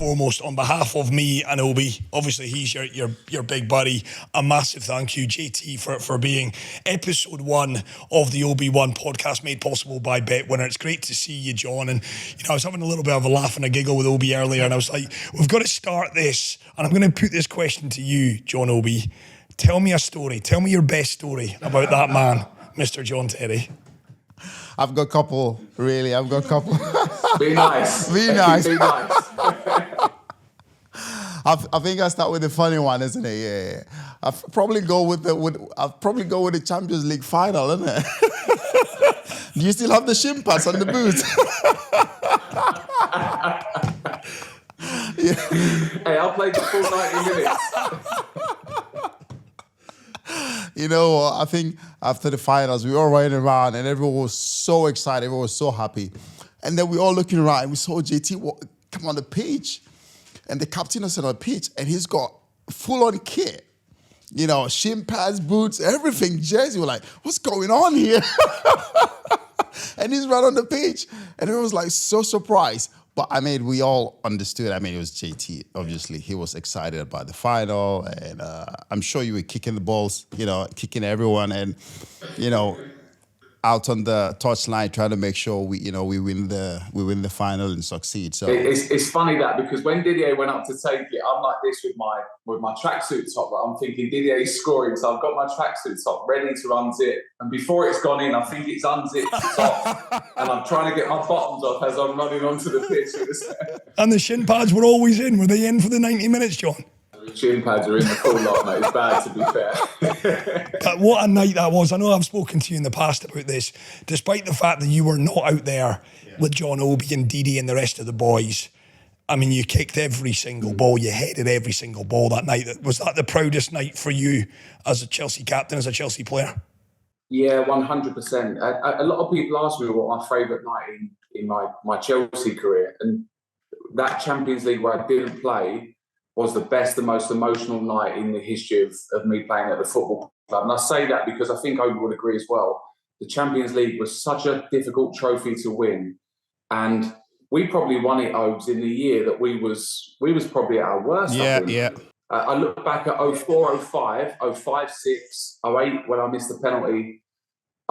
foremost, on behalf of me and Obi, obviously he's your big buddy, a massive thank you, JT, for being episode 1 of the Obi One podcast made possible by BetWinner. It's great to see you, John. And I was having a little bit of a laugh and a giggle with Obi earlier, and I was like, we've got to start this, and I'm going to put this question to you, John Obi. Tell me a story. Tell me your best story about that man, Mr. John Terry. I've got a couple, really. I've got a couple. Be nice. Be nice. Be nice. I think I start with the funny one, isn't it? Yeah. I'll probably go with the Champions League final, isn't it? Do you still have the shin pads on the boots? Yeah. Hey, I'll play the full 90 minutes. You know, I think after the finals, we were all running around and everyone was so excited, everyone was so happy. And then we all looking around and we saw JT come on the pitch. And the captain was on the pitch and he's got full-on kit. You know, shin pads, boots, everything, jersey. We're like, what's going on here? And he's right on the pitch. And everyone was like so surprised. But I mean, we all understood. I mean, it was JT, obviously. He was excited about the final. And I'm sure you were kicking the balls, kicking everyone. And, out on the touchline, trying to make sure we win the final and succeed. So it's funny that, because when Didier went up to take it, I'm like this with my tracksuit top. Like, I'm thinking Didier's scoring, so I've got my tracksuit top ready to unzip. And before it's gone in, I think it's unzipped the top, and I'm trying to get my bottoms off as I'm running onto the pitch. And the shin pads were always in. Were they in for the 90 minutes, John? Shin pads are in the full lot, mate. It's bad, to be fair. But what a night that was. I know I've spoken to you in the past about this. Despite the fact that you were not out there with John Obi and Didi and the rest of the boys, I mean, you kicked every single ball. You headed every single ball that night. Was that the proudest night for you as a Chelsea captain, as a Chelsea player? Yeah, 100%. A lot of people ask me what my favourite night in my Chelsea career. And that Champions League where I didn't play was the best, the most emotional night in the history of me playing at the football club. And I say that because I think Obi would agree as well. The Champions League was such a difficult trophy to win. And we probably won it, Obes, in the year that we was probably at our worst. Yeah. I look back at 04, 05, 05, 06, 08, when I missed the penalty,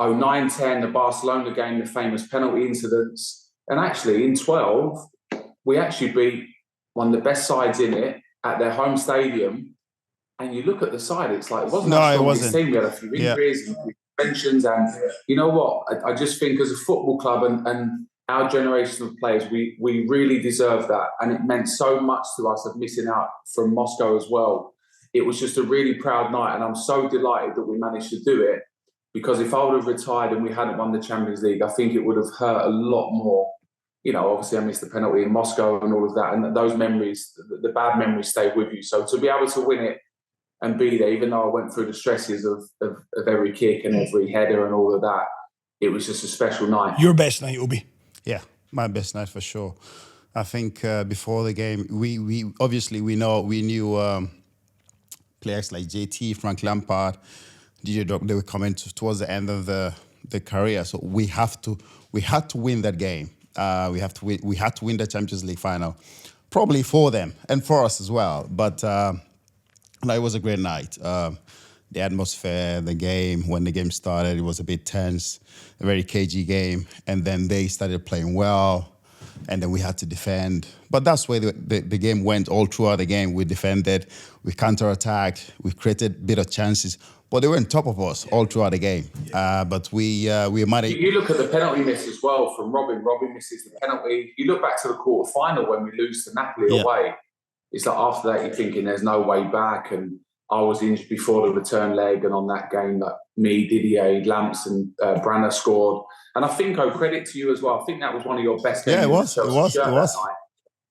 09, 10, the Barcelona game, the famous penalty incidents. And actually, in 12, we actually beat one of the best sides in it at their home stadium. And you look at the side, it's like, it wasn't that strongest team. We had a few injuries and suspensions. And you know what? I just think as a football club and our generation of players, we really deserve that. And it meant so much to us of missing out from Moscow as well. It was just a really proud night. And I'm so delighted that we managed to do it, because if I would have retired and we hadn't won the Champions League, I think it would have hurt a lot more. Obviously I missed the penalty in Moscow and all of that. And those memories, the bad memories stay with you. So to be able to win it and be there, even though I went through the stresses of every kick and every header and all of that, it was just a special night. Your best night, Obi? Yeah, my best night for sure. I think before the game, we obviously we knew players like JT, Frank Lampard, DJ Drogba, they were coming towards the end of the career. So we had to win that game. We had to win the Champions League final, probably for them and for us as well. But it was a great night. The atmosphere, the game, when the game started, it was a bit tense, a very cagey game. And then they started playing well, and then we had to defend. But that's where the game went all throughout the game. We defended, we counter-attacked, we created a bit of chances. But they were on top of us all throughout the game. But we managed. You look at the penalty miss as well from Robin. Robin misses the penalty. You look back to the quarter-final when we lose to Napoli away. It's like after that you're thinking there's no way back. And I was injured before the return leg, and on that game, like me, Didier, Lamps, and Branner scored. And I think, credit to you as well. I think that was one of your best games. Yeah, it was. It was.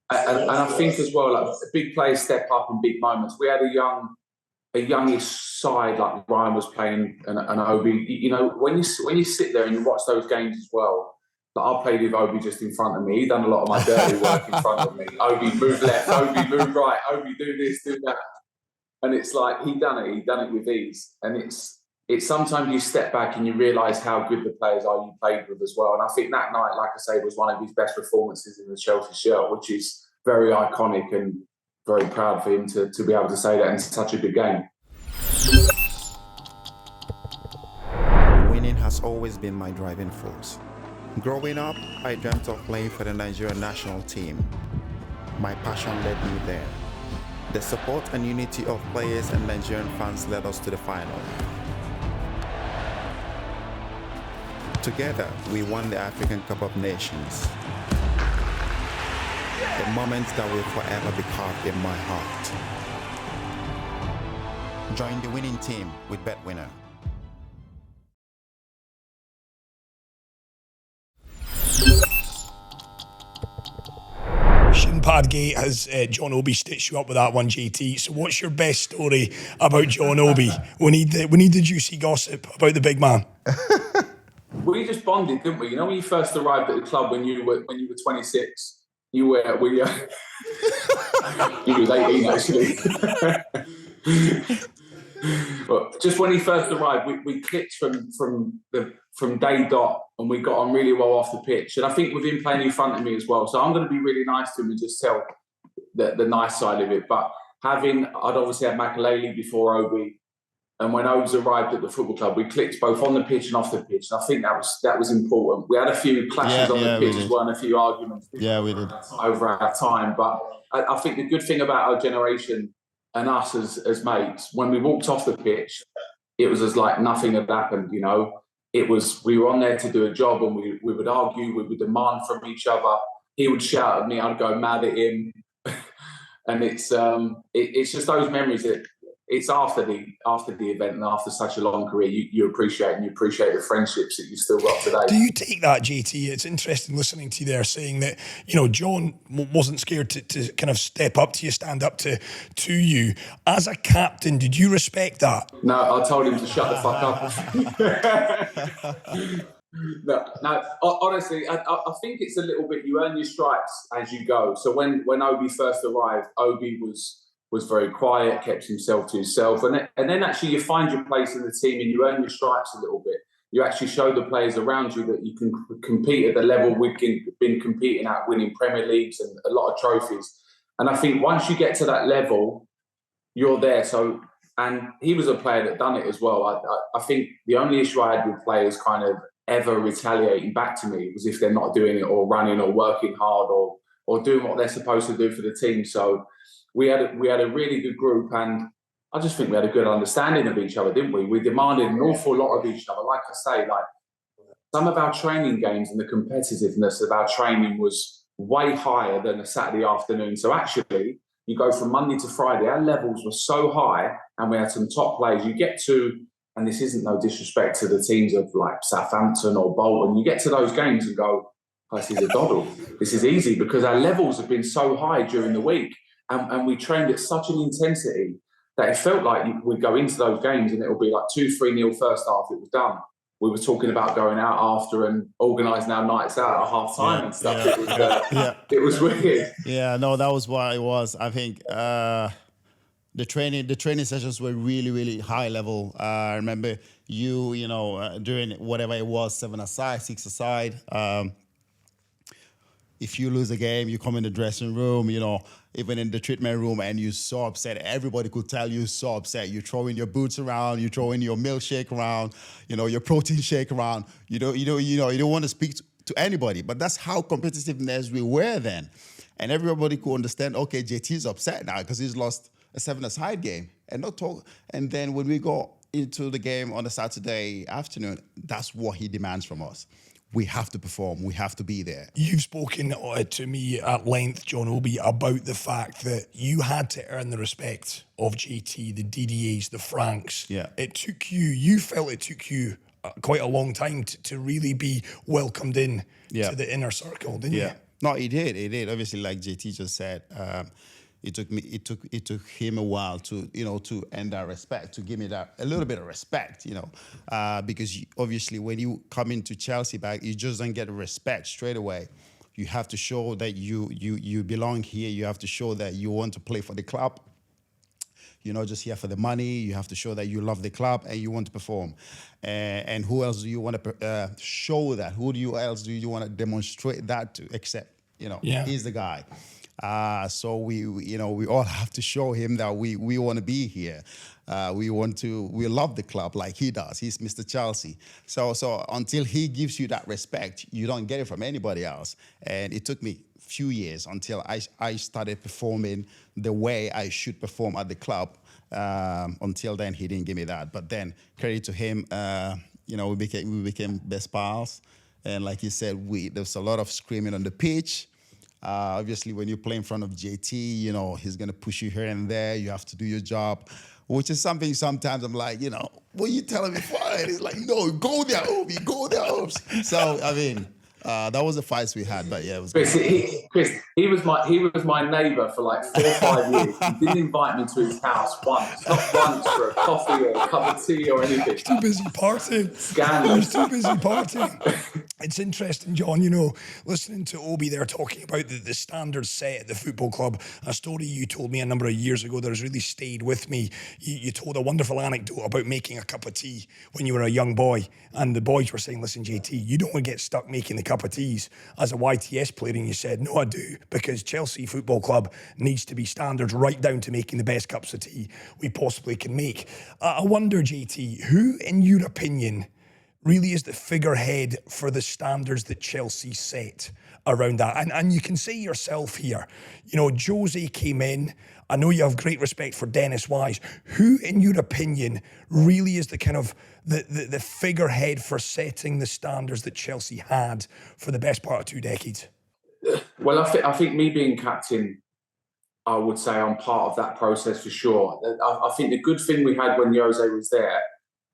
And I think as well, like big players step up in big moments. We had a youngish side like Ryan was playing, and Obi. When you sit there and you watch those games as well. Like I played with Obi just in front of me. He done a lot of my dirty work in front of me. Obi move left. Obi move right. Obi do this, do that. And it's like he done it with ease. And it's sometimes you step back and you realise how good the players are you played with as well. And I think that night, like I say, was one of his best performances in the Chelsea shirt, which is very iconic and very proud for him to be able to say that in such a big game. Winning has always been my driving force. Growing up, I dreamt of playing for the Nigerian national team. My passion led me there. The support and unity of players and Nigerian fans led us to the final. Together, we won the African Cup of Nations. A moment that will forever be carved in my heart. Join the winning team with BetWinner. Padgate has John Obi stitched you up with that one, JT. So what's your best story about John Obi? We need the juicy gossip about the big man. We just bonded, didn't we? You know, when you first arrived at the club when you were 26, you was 18 actually. But just when he first arrived, we clicked from day dot, and we got on really well off the pitch. And I think with him playing in front of me as well, so I'm going to be really nice to him and just tell the nice side of it. But I'd obviously had McHardy before Obi, and when Obi's arrived at the football club, we clicked both on the pitch and off the pitch. And I think that was important. We had a few clashes on the pitch as well, and a few arguments. Yeah, we did over our time. But I think the good thing about our generation and us as mates, when we walked off the pitch, it was as like nothing had happened, you know. We were on there to do a job, and we would argue, we would demand from each other. He would shout at me, I'd go mad at him. And it's just those memories that it's after the event and after such a long career, you appreciate the friendships that you've still got today. Do you take that, JT? It's interesting listening to you there saying that, you know, John wasn't scared to kind of step up to you, stand up to you. As a captain, did you respect that? No, I told him to shut the fuck up. No, honestly, I think it's a little bit, you earn your stripes as you go. So when Obi first arrived, Obi was very quiet, kept himself to himself. And then actually you find your place in the team and you earn your stripes a little bit. You actually show the players around you that you can compete at the level we've been competing at, winning Premier Leagues and a lot of trophies. And I think once you get to that level, you're there. So, and he was a player that done it as well. I think the only issue I had with players kind of ever retaliating back to me was if they're not doing it or running or working hard or doing what they're supposed to do for the team. So we had a really good group, and I just think we had a good understanding of each other, didn't we? We demanded an awful lot of each other. Like I say, like some of our training games and the competitiveness of our training was way higher than a Saturday afternoon. So actually, you go from Monday to Friday, our levels were so high, and we had some top players. You get to, and this isn't no disrespect to the teams of like Southampton or Bolton, you get to those games and go, oh, this is a doddle. This is easy, because our levels have been so high during the week. And we trained at such an intensity that it felt like we'd go into those games and it'll be like 2-3-0 first half, it was done. We were talking about going out after and organising our nights out at half time and stuff. Yeah. It was weird. Yeah, no, that was what it was. I think the training sessions were really, really high level. I remember doing whatever it was, 7 aside, 6 aside. If you lose a game, you come in the dressing room, even in the treatment room, and you're so upset. Everybody could tell you're so upset. You're throwing your boots around, you're throwing your milkshake around, your protein shake around. You don't want to speak to anybody. But that's how competitiveness we were then. And everybody could understand, okay, JT's upset now because he's lost a 7-a-side game. And then when we go into the game on a Saturday afternoon, that's what he demands from us. We have to perform. We have to be there. You've spoken to me at length, John Obi, about the fact that you had to earn the respect of JT, the DDAs, the Franks. Yeah. You felt it took you quite a long time to really be welcomed in to the inner circle, didn't you? No, he did. Obviously, like JT just said, it took him a while to earn that respect, to give me that a little bit of respect, because obviously when you come into Chelsea back, you just don't get respect straight away. You have to show that you belong here. You have to show that you want to play for the club. You're not just here for the money. You have to show that you love the club and you want to perform. And who else do you want to show that? Who else do you want to demonstrate that to? Except, he's the guy. So we all have to show him that we want to be here. We love the club like he does. He's Mr. Chelsea. So until he gives you that respect, you don't get it from anybody else. And it took me a few years until I started performing the way I should perform at the club. Until then, he didn't give me that. But then, credit to him, we became best pals. And like you said, there was a lot of screaming on the pitch. Obviously, when you play in front of JT, he's going to push you here and there. You have to do your job, which is something sometimes I'm like, what are you telling me for? And he's like, no, go there, Obi, go there, Obi. So, I mean, that was the fights we had, but yeah, it was Chris, he was my neighbour for like 4 or 5 years. He didn't invite me to his house once, not once for a coffee or a cup of tea or anything. He's too busy partying. Scandalous. He's too busy partying. It's interesting, John, listening to Obi there talking about the standards set at the football club, a story you told me a number of years ago that has really stayed with me. You told a wonderful anecdote about making a cup of tea when you were a young boy, and the boys were saying, listen, JT, you don't want to get stuck making the cup of teas as a YTS player, and you said, no, I do, because Chelsea Football Club needs to be standards right down to making the best cups of tea we possibly can make. I wonder, JT, who, in your opinion, really is the figurehead for the standards that Chelsea set around that? And you can say yourself here, Jose came in. I know you have great respect for Dennis Wise. Who, in your opinion, really is the kind of the figurehead for setting the standards that Chelsea had for the best part of 2 decades? Well, I think me being captain, I would say I'm part of that process for sure. I think the good thing we had when Jose was there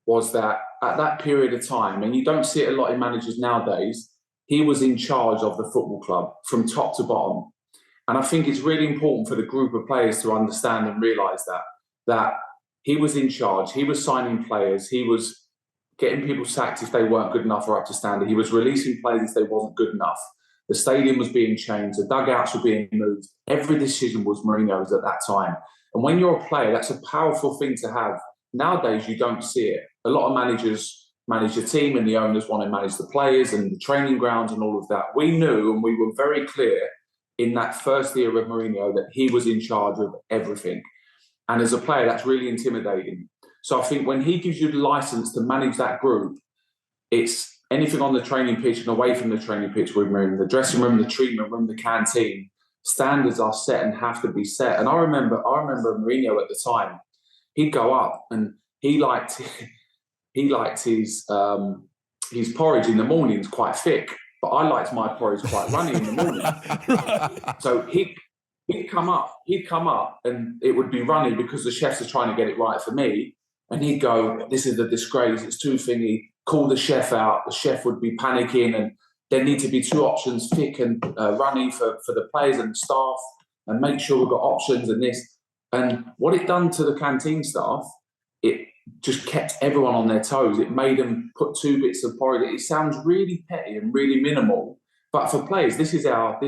was that at that period of time, and you don't see it a lot in managers nowadays, he was in charge of the football club from top to bottom. And I think it's really important for the group of players to understand and realise that he was in charge. He was signing players. He was getting people sacked if they weren't good enough or up to standard. He was releasing players if they wasn't good enough. The stadium was being changed. The dugouts were being moved. Every decision was Mourinho's at that time. And when you're a player, that's a powerful thing to have. Nowadays, you don't see it. A lot of managers manage the team and the owners want to manage the players and the training grounds and all of that. We knew and we were very clear in that first year of Mourinho that he was in charge of everything. And as a player, that's really intimidating. So I think when he gives you the license to manage that group, it's anything on the training pitch and away from the training pitch with Mourinho, the dressing room, the treatment room, the canteen, standards are set and have to be set. And I remember Mourinho at the time, he'd go up and he liked his porridge in the mornings quite thick, but I liked my porridge quite runny in the morning. So he'd come up and it would be runny because the chefs are trying to get it right for me. And he'd go, this is a disgrace, it's too thingy, call the chef out. The chef would be panicking and there need to be 2 options, thick and runny for the players and the staff, and make sure we've got options and this. And what it done to the canteen staff, it just kept everyone on their toes. It made them put 2 bits of porridge. It sounds really petty and really minimal, but for players, this is our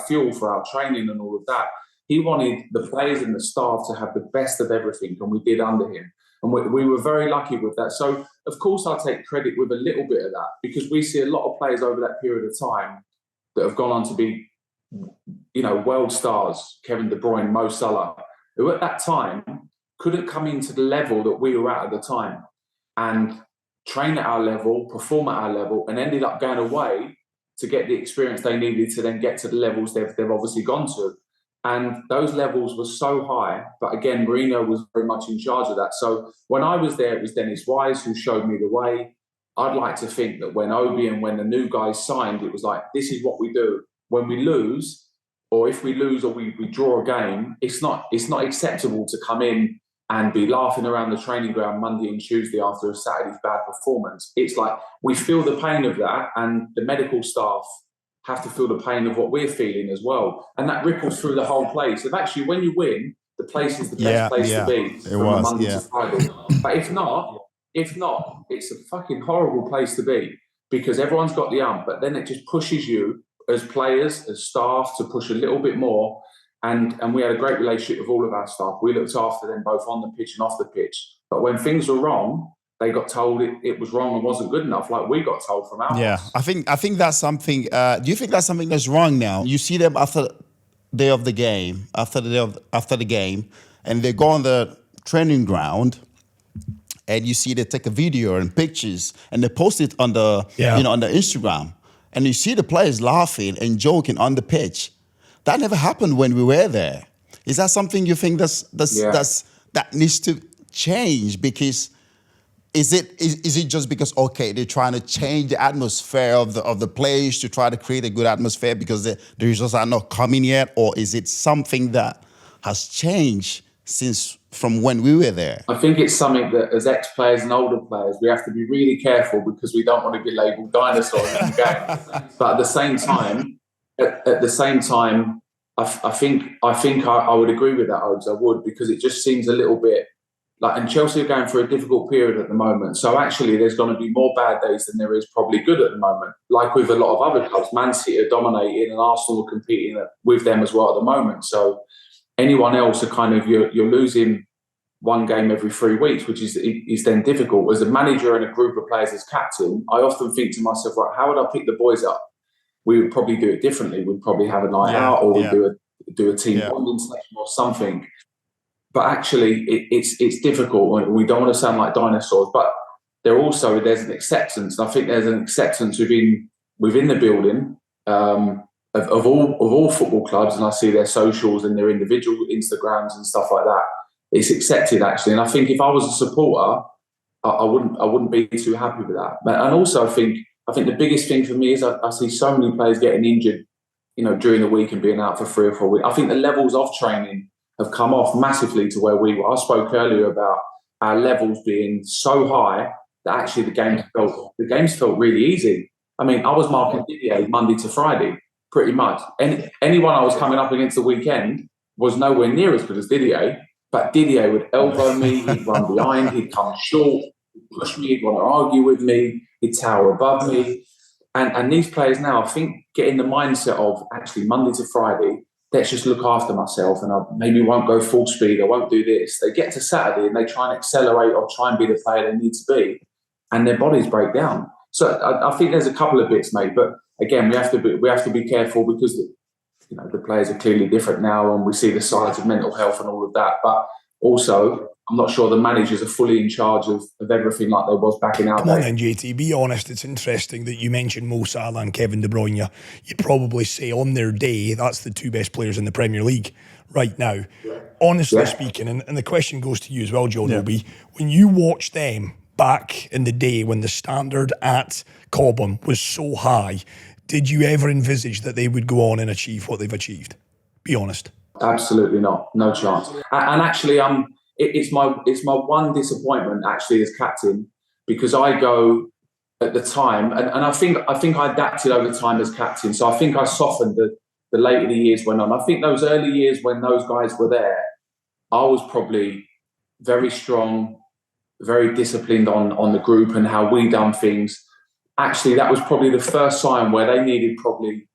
fuel for our training and all of that. He wanted the players and the staff to have the best of everything, and we did under him. And we were very lucky with that. So, of course, I take credit with a little bit of that, because we see a lot of players over that period of time that have gone on to be, world stars, Kevin De Bruyne, Mo Salah, who at that time couldn't come into the level that we were at the time and train at our level, perform at our level, and ended up going away to get the experience they needed to then get to the levels they've obviously gone to. And those levels were so high. But again, Mourinho was very much in charge of that. So when I was there, it was Dennis Wise who showed me the way. I'd like to think that when Obi and when the new guys signed, it was like, this is what we do. When we lose, or if we lose or we draw a game, it's not acceptable to come in and be laughing around the training ground Monday and Tuesday after a Saturday's bad performance. It's like we feel the pain of that, and the medical staff have to feel the pain of what we're feeling as well. And that ripples through the whole place. If actually, when you win, the place is the best place to be from Monday to Friday. But if not, it's a fucking horrible place to be, because everyone's got the ump, but then it just pushes you as players, as staff, to push a little bit more. And we had a great relationship with all of our staff. We looked after them both on the pitch and off the pitch. But when things were wrong, they got told it was wrong and wasn't good enough, like we got told from our house. I think that's something. Do you think that's something that's wrong now? You see them after day of the game, after the game, and they go on the training ground, and you see they take a video and pictures, and they post it on the on the Instagram, and you see the players laughing and joking on the pitch. That never happened when we were there. Is that something you think that needs to change? Because is it just because they're trying to change the atmosphere of the place to try to create a good atmosphere because the results are not coming yet, or is it something that has changed from when we were there? I think it's something that as ex-players and older players, we have to be really careful because we don't want to be labelled dinosaurs in the game. But at the same time, I think I would agree with that, Obes. I would, because it just seems a little bit like, and Chelsea are going through a difficult period at the moment. So actually, there's going to be more bad days than there is probably good at the moment. Like with a lot of other clubs, Man City are dominating, and Arsenal are competing with them as well at the moment. So anyone else are kind of you're losing one game every 3 weeks, which is then difficult. As a manager and a group of players as captain, I often think to myself, right, how would I pick the boys up? We would probably do it differently. We'd probably have a night out, or we'd do a team bonding session or something. But actually, it's difficult. We don't want to sound like dinosaurs, but there's an acceptance. And I think there's an acceptance within the building of all football clubs, and I see their socials and their individual Instagrams and stuff like that. It's accepted actually, and I think if I was a supporter, I wouldn't be too happy with that. And also, I think the biggest thing for me is I see so many players getting injured, during the week and being out for 3 or 4 weeks. I think the levels of training have come off massively to where we were. I spoke earlier about our levels being so high that actually the games felt really easy. I mean, I was marking Didier Monday to Friday, pretty much. Anyone I was coming up against the weekend was nowhere near as good as Didier. But Didier would elbow me, he'd run behind, he'd come short, he'd push me, he'd want to argue with me, he'd tower above me. And these players now, I think, get in the mindset of actually Monday to Friday, let's just look after myself and I maybe won't go full speed, I won't do this. They get to Saturday and they try and accelerate or try and be the player they need to be, and their bodies break down. So I think there's a couple of bits, mate. But again, we have to be careful because the players are clearly different now, and we see the sides of mental health and all of that. But also, I'm not sure the managers are fully in charge of everything like they was back in our day. Come on then, JT, be honest. It's interesting that you mentioned Mo Salah and Kevin De Bruyne. You'd probably say on their day, that's the two best players in the Premier League right now. Yeah. Honestly speaking, and the question goes to you as well, John Obi, when you watch them back in the day when the standard at Cobham was so high, did you ever envisage that they would go on and achieve what they've achieved? Be honest. Absolutely not. No chance. And actually, it's my one disappointment actually as captain, because I go at the time, and I think I adapted over time as captain. So I think I softened the later the years went on. I think those early years when those guys were there, I was probably very strong, very disciplined on the group and how we done things. Actually, that was probably the first time where they needed probably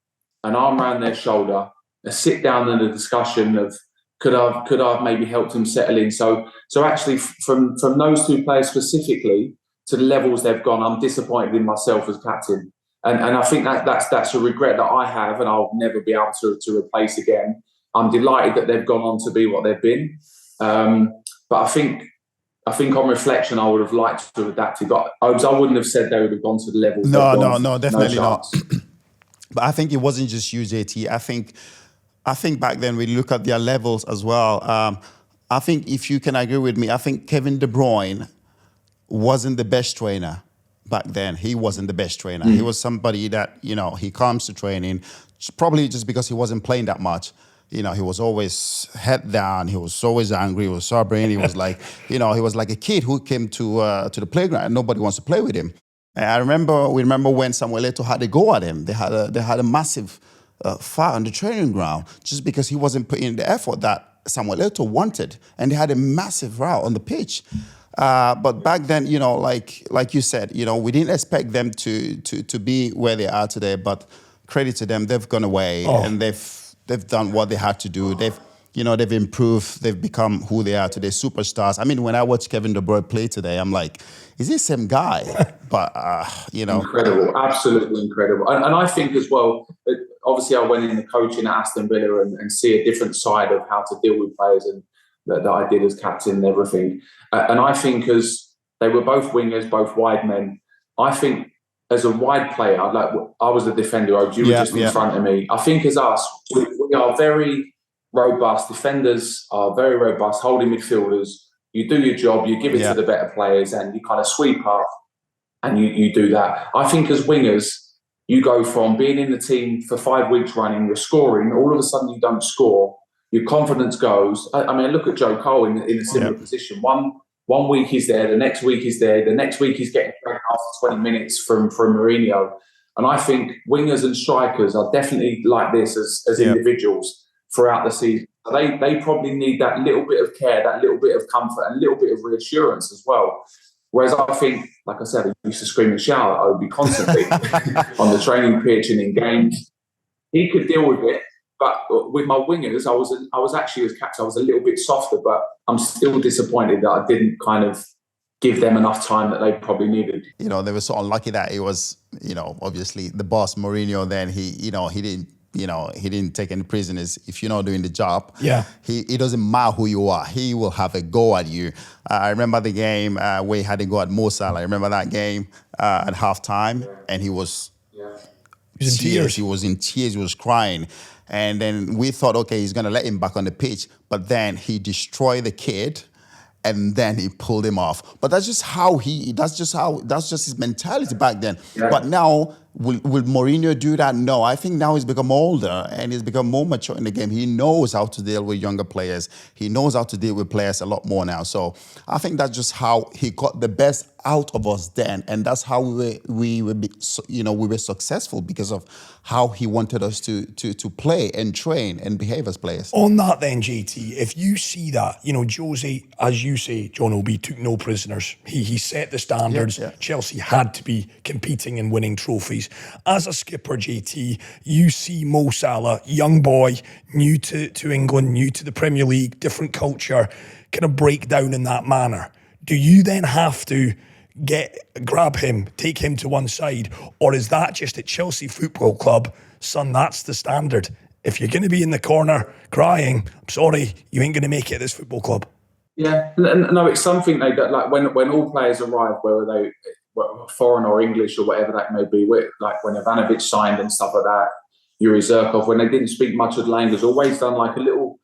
an arm around their shoulder, a sit down and a discussion of could I've maybe helped them settle in. So actually from those two players specifically to the levels they've gone, I'm disappointed in myself as captain. And I think that's a regret that I have and I'll never be able to replace again. I'm delighted that they've gone on to be what they've been. But I think on reflection, I would have liked to have adapted. But I wouldn't have said they would have gone to the level. No, definitely not. But I think it wasn't just you, JT. I think back then we look at their levels as well. I think if you can agree with me, I think Kevin De Bruyne wasn't the best trainer back then. He wasn't the best trainer. He was somebody that, he comes to training, probably just because he wasn't playing that much. He was always head down. He was always angry. He was sobbing. He was like, he was like a kid who came to the playground and nobody wants to play with him. And we remember when Samuel Eto'o had a go at him. They had a massive fight on the training ground just because he wasn't putting in the effort that Samuel Eto'o wanted, and they had a massive row on the pitch. But back then, like you said, we didn't expect them to be where they are today. But credit to them, they've gone away and they've done what they had to do. They've improved. They've become who they are today, superstars. I mean, when I watch Kevin De Bruyne play today, I'm like, is this the same guy? But incredible, absolutely incredible. And I think as well, obviously I went in the coaching at Aston Villa and see a different side of how to deal with players and that I did as captain and everything. And I think as they were both wingers, both wide men, I think as a wide player, like I was a defender, you were just in front of me. I think as us, we are very robust. Defenders are very robust, holding midfielders. You do your job, you give it to the better players and you kind of sweep up and you do that. I think as wingers, you go from being in the team for 5 weeks running, you're scoring, all of a sudden you don't score, your confidence goes. I mean, look at Joe Cole in a similar position. One week he's there, the next week he's there, the next week he's getting after 20 minutes from Mourinho. And I think wingers and strikers are definitely like this as individuals throughout the season. They probably need that little bit of care, that little bit of comfort and a little bit of reassurance as well. Whereas I think, like I said, I used to scream and shout at Obi constantly on the training pitch and in games. He could deal with it, but with my wingers, I was actually, as captain, I was a little bit softer, but I'm still disappointed that I didn't kind of give them enough time that they probably needed. You know, they were so unlucky that it was, you know, obviously the boss, Mourinho, then he didn't take any prisoners. If you're not doing the job, it doesn't matter who you are. He will have a go at you. I remember the game where he had a go at Mo Salah. I remember that game at halftime, and he was in tears. He was in tears. He was crying. And then we thought, okay, he's going to let him back on the pitch. But then he destroyed the kid, and then he pulled him off. But that's just his mentality back then. Yeah. But now, will Mourinho do that? No, I think now he's become older and he's become more mature in the game. He knows how to deal with younger players. He knows how to deal with players a lot more now. So I think that's just how he got the best out of us then, and that's how we were successful, because of how he wanted us to play and train and behave as players. On that then, JT, if you see that, you know, Jose, as you say, John Obi, took no prisoners. He set the standards. Chelsea had to be competing and winning trophies. As a skipper, JT, you see Mo Salah, young boy, new to England, new to the Premier League, different culture, kind of break down in that manner. Do you then have to grab him, take him to one side, or is that just at Chelsea Football Club, son, that's the standard? If you're going to be in the corner crying, I'm sorry, you ain't going to make it at this football club. Yeah, no, it's something like when all players arrive, whether they foreign or English or whatever that may be, like when Abramovich signed and stuff like that, Yuri Zirkov, when they didn't speak much of the language, always done like a little,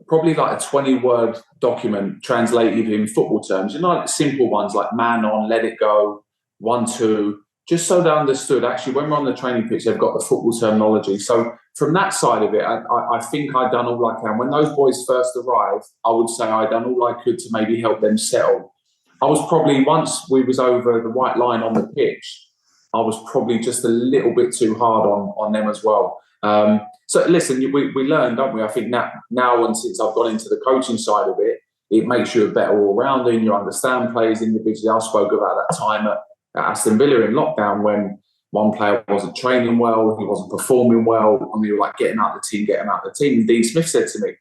probably like a 20-word document translated in football terms, you know, like simple ones like man on, let it go, 1-2, just so they understood actually when we're on the training pitch, they've got the football terminology. So from that side of it, I think I'd done all I can. When those boys first arrived, I would say I'd done all I could to maybe help them settle. I was probably, once we was over the white line on the pitch, I was probably just a little bit too hard on them as well. So listen, we learn, don't we? I think now and since I've gone into the coaching side of it, it makes you a better all-rounder and you understand players individually. I spoke about that time at Aston Villa in lockdown when one player wasn't training well, he wasn't performing well, and we were like, get him out of the team. And Dean Smith said to me,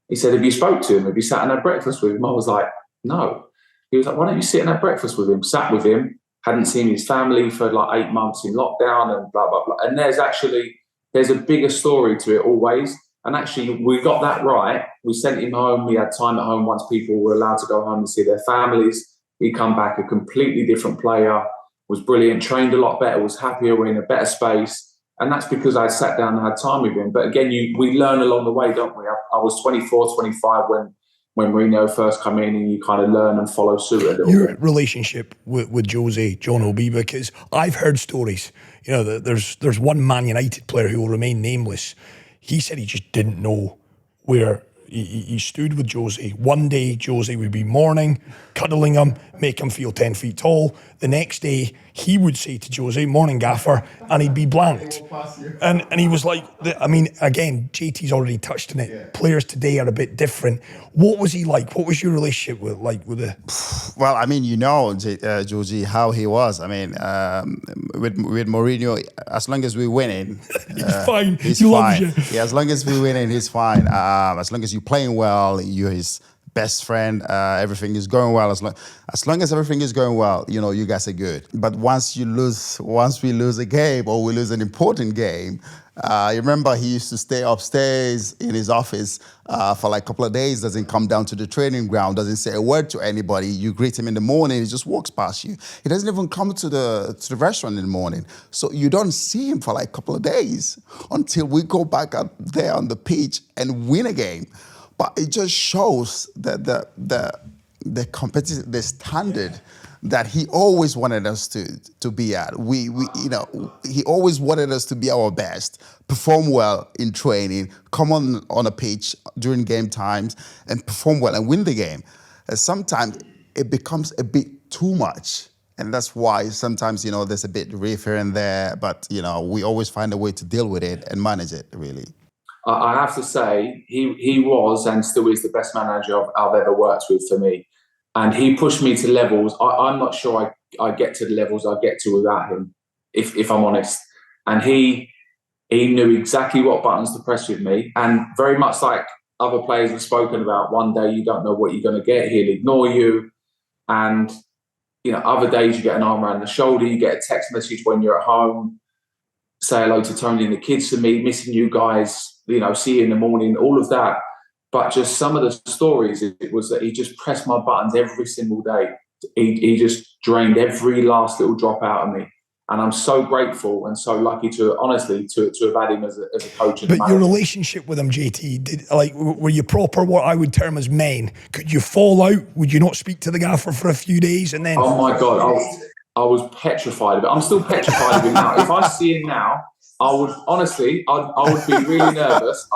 he said, have you spoke to him? Have you sat and had breakfast with him? I was like, no. He was like, why don't you sit and have breakfast with him? Sat with him, hadn't seen his family for like 8 months in lockdown and blah, blah, blah. And there's a bigger story to it always. And actually, we got that right. We sent him home. We had time at home once people were allowed to go home and see their families. He come back a completely different player, was brilliant, trained a lot better, was happier, we're in a better space. And that's because I sat down and had time with him. But again, we learn along the way, don't we? I was 24, 25 when Mourinho first come in, and you kind of learn and follow suit a little Your bit. relationship with Jose, John Obi, because I've heard stories, you know, that there's one Man United player who will remain nameless. He said he just didn't know where he stood with Jose. One day, Jose would be mourning, cuddling him, make him feel 10 feet tall. The next day, he would say to Jose, morning gaffer, and he'd be blanked. And he was like, again, JT's already touched on it. Yeah. Players today are a bit different. What was he like? What was your relationship with the... Well, I mean, you know, Josie, how he was. I mean, with Mourinho, as long as we're winning... he's fine. He's he fine. Loves you. Yeah, as long as we're winning, he's fine. As long as you're playing well, you're his best friend. Everything is going well. As long as everything is going well, you guys are good. But once we lose a game or we lose an important game, you remember he used to stay upstairs in his office for like a couple of days, doesn't come down to the training ground, doesn't say a word to anybody. You greet him in the morning, he just walks past you. He doesn't even come to the restaurant in the morning. So you don't see him for like a couple of days until we go back up there on the pitch and win a game. But it just shows that the competitive, the standard that he always wanted us to be at. He always wanted us to be our best, perform well in training, come on a pitch during game times and perform well and win the game. Sometimes it becomes a bit too much. And that's why sometimes, there's a bit riff here and there, but, we always find a way to deal with it and manage it, really. I have to say, he was and still is the best manager I've ever worked with for me. And he pushed me to levels. I'm not sure I get to the levels I get to without him, if I'm honest. And he knew exactly what buttons to press with me. And very much like other players have spoken about, one day you don't know what you're going to get. He'll ignore you. And, other days you get an arm around the shoulder, you get a text message when you're at home, say hello to Tony and the kids to me, missing you guys, see you in the morning, all of that. But just some of the stories, it was that he just pressed my buttons every single day. He just drained every last little drop out of me. And I'm so grateful and so lucky to have had him as a coach. But your relationship with him, JT, were you proper, what I would term as men? Could you fall out? Would you not speak to the gaffer for a few days and then? Oh my God, I was petrified of it. I'm still petrified of him now. If I see him now, I would be really nervous.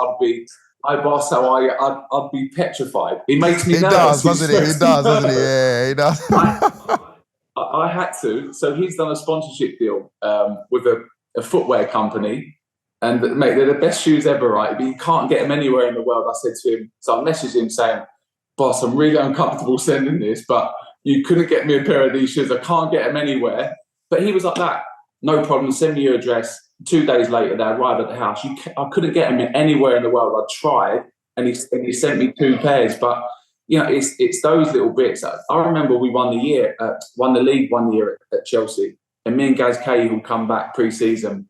Hi boss, how are you? I'd be petrified. It makes me nervous. He does, doesn't he? Yeah, he does. I had to. So he's done a sponsorship deal with a footwear company, and mate, they're the best shoes ever, right? But you can't get them anywhere in the world. I said to him, so I messaged him saying, boss, I'm really uncomfortable sending this, but you couldn't get me a pair of these shoes. I can't get them anywhere. But he was like that. No problem. Send me your address. 2 days later, they arrived at the house. I couldn't get them anywhere in the world. I tried, and he sent me 2 pairs. But it's those little bits. I remember we won the league 1 year at Chelsea, and me and Gaz Cahill come back pre-season.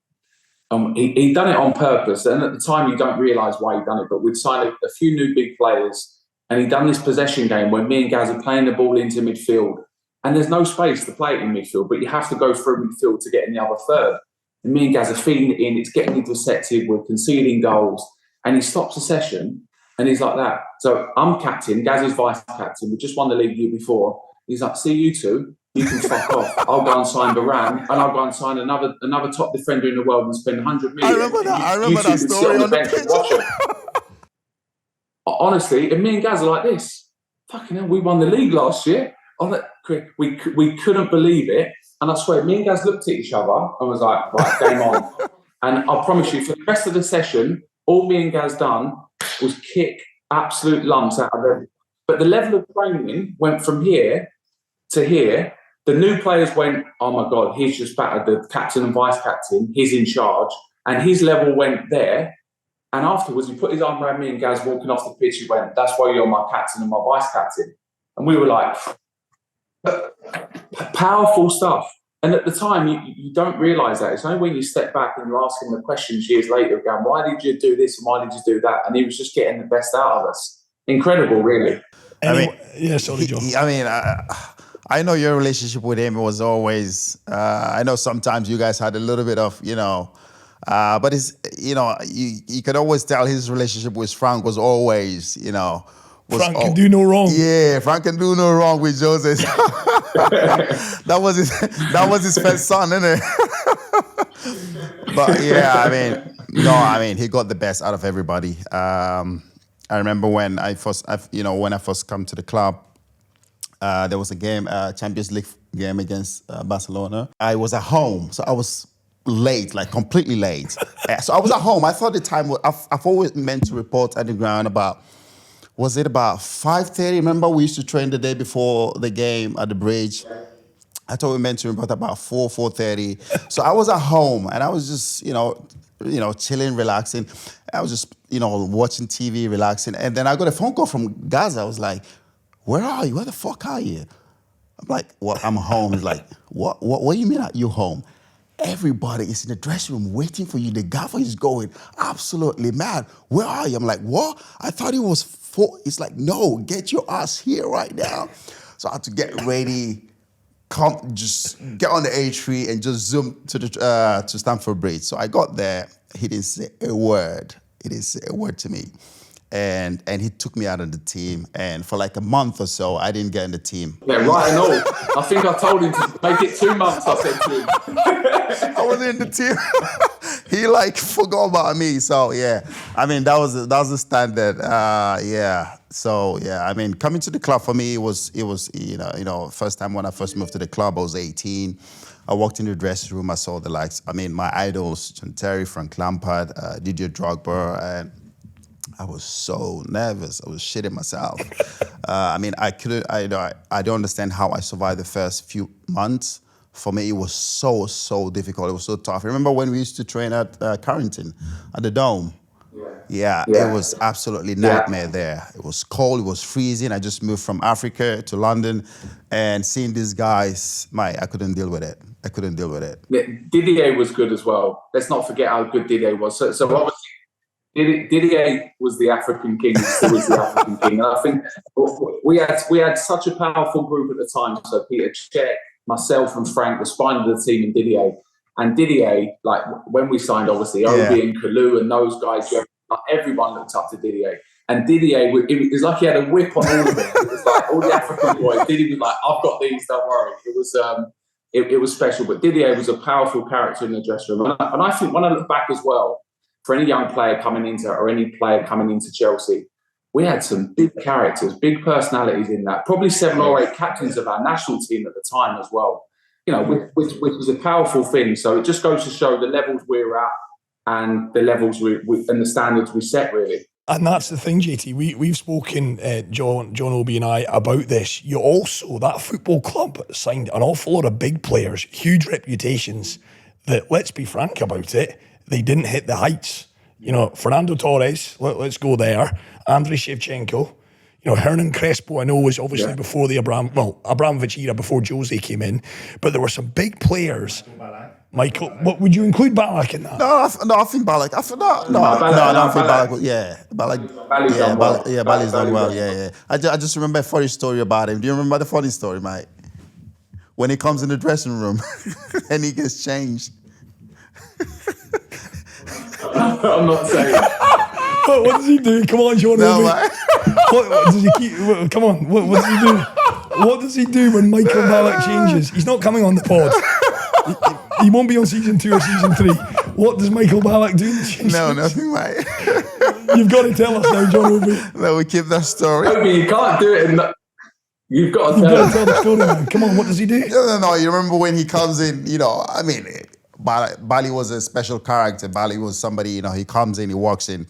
He'd done it on purpose, and at the time you don't realise why he'd done it. But we'd signed a few new big players, and he'd done this possession game where me and Gaz are playing the ball into midfield, and there's no space to play it in midfield, but you have to go through midfield to get in the other third. And me and Gaz are feeding it in, it's getting intercepted, we're conceding goals. And he stops the session and he's like that. So I'm captain, Gaz is vice captain, we just won the league the year before. He's like, see you two, you can fuck off. I'll go and sign Varane, and I'll go and sign another top defender in the world and spend 100 million. I remember that story on the pitch. Honestly, and me and Gaz are like this. Fucking hell, we won the league last year. We couldn't believe it. And I swear, me and Gaz looked at each other and was like, right, game on. And I promise you, for the rest of the session, all me and Gaz done was kick absolute lumps out of them. But the level of training went from here to here. The new players went, oh my God, he's just battered the captain and vice captain. He's in charge. And his level went there. And afterwards, he put his arm around me and Gaz walking off the pitch. He went, that's why you're my captain and my vice captain. And we were like, powerful stuff. And at the time, you don't realise that. It's only when you step back and you're asking the questions years later, going, why did you do this and why did you do that? And he was just getting the best out of us. Incredible, really. Sorry, John. I know your relationship with him was always, I know sometimes you guys had a little bit of, but it's, you could always tell his relationship with Frank was always, Frank can do no wrong. Yeah, Frank can do no wrong with Jose. That was his first son, isn't it? But yeah, he got the best out of everybody. I remember when I first come to the club, there was a game, Champions League game against Barcelona. I was at home, so I was late, like completely late. So I was at home. I thought the time I've always meant to report at the ground about. Was it about 5:30? Remember, we used to train the day before the game at the bridge. I thought we meant to report about 4:30. So I was at home and I was just, chilling, relaxing. I was just, watching TV, relaxing. And then I got a phone call from Gaza. I was like, where are you? Where the fuck are you? I'm like, well, I'm home. He's like, what do you mean you're home? Everybody is in the dressing room waiting for you. The gaffer is going absolutely mad. Where are you? I'm like, what? I thought it was 4. It's like, no, get your ass here right now. So I had to get ready, just get on the A3 and just zoom to Stamford Bridge. So I got there. He didn't say a word. He didn't say a word to me. And he took me out of the team. And for like a month or so, I didn't get in the team. Yeah, right and all. I think I told him to make it 2 months, I said to him. I wasn't in the team. He like forgot about me. So yeah, I mean, that was the standard. Yeah. So yeah, I mean, coming to the club for me, it was first time when I first moved to the club, I was 18. I walked in the dressing room, I saw the likes. I mean, my idols, John Terry, Frank Lampard, Didier Drogba, and I was so nervous. I was shitting myself. I mean, I don't understand how I survived the first few months. For me, it was so difficult. It was so tough. Remember when we used to train at Carrington, at the Dome? Yeah, it was absolutely nightmare there. It was cold, it was freezing. I just moved from Africa to London, and seeing these guys, I couldn't deal with it. Didier was good as well. Let's not forget how good Didier was. So obviously, Didier was the African king. He still was the African king. And I think we had such a powerful group at the time. So Peter Cech, myself and Frank, the spine of the team, and Didier. And Didier, like when we signed, obviously, Obi and Kalu and those guys, everyone looked up to Didier. And Didier, it was like he had a whip on all of them. It was like all the African boys. Didier was like, I've got these, don't worry. It was special. But Didier was a powerful character in the dressing room. And I think when I look back as well, for any young player coming into, or any player coming into Chelsea, we had some big characters, big personalities in that. Probably 7 or 8 captains of our national team at the time as well. You know, which was a powerful thing. So it just goes to show the levels we're at and the levels and the standards we set, really. And that's the thing, JT. We've spoken, John, Obi and I, about this. You also, that football club signed an awful lot of big players, huge reputations, that, let's be frank about it, they didn't hit the heights. You know, Fernando Torres, let's go there. Andriy Shevchenko. You know, Hernan Crespo, I know, was obviously before the Abramovich era, before Jose came in. But there were some big players. Michael, what would you include Ballack in that? No, I think Ballack. I don't think Ballack. Ballack's done well. Yeah. I just remember a funny story about him. Do you remember the funny story, mate? When he comes in the dressing room and he gets changed. I'm not saying. What does he do? Come on, John. No, mate. What does he keep? Come on. What does he do? What does he do when Michael Ballack changes? He's not coming on the pod. He won't be on season 2 or season 3. What does Michael Ballack do? No, nothing, mate. You've got to tell us now, John Obi. No, we keep that story. Obi, you can't do it. You've got to tell the story, man. Come on, what does he do? No. You remember when he comes in, you know, I mean, Bali was a special character. Bali was somebody, you know, he comes in, he walks in.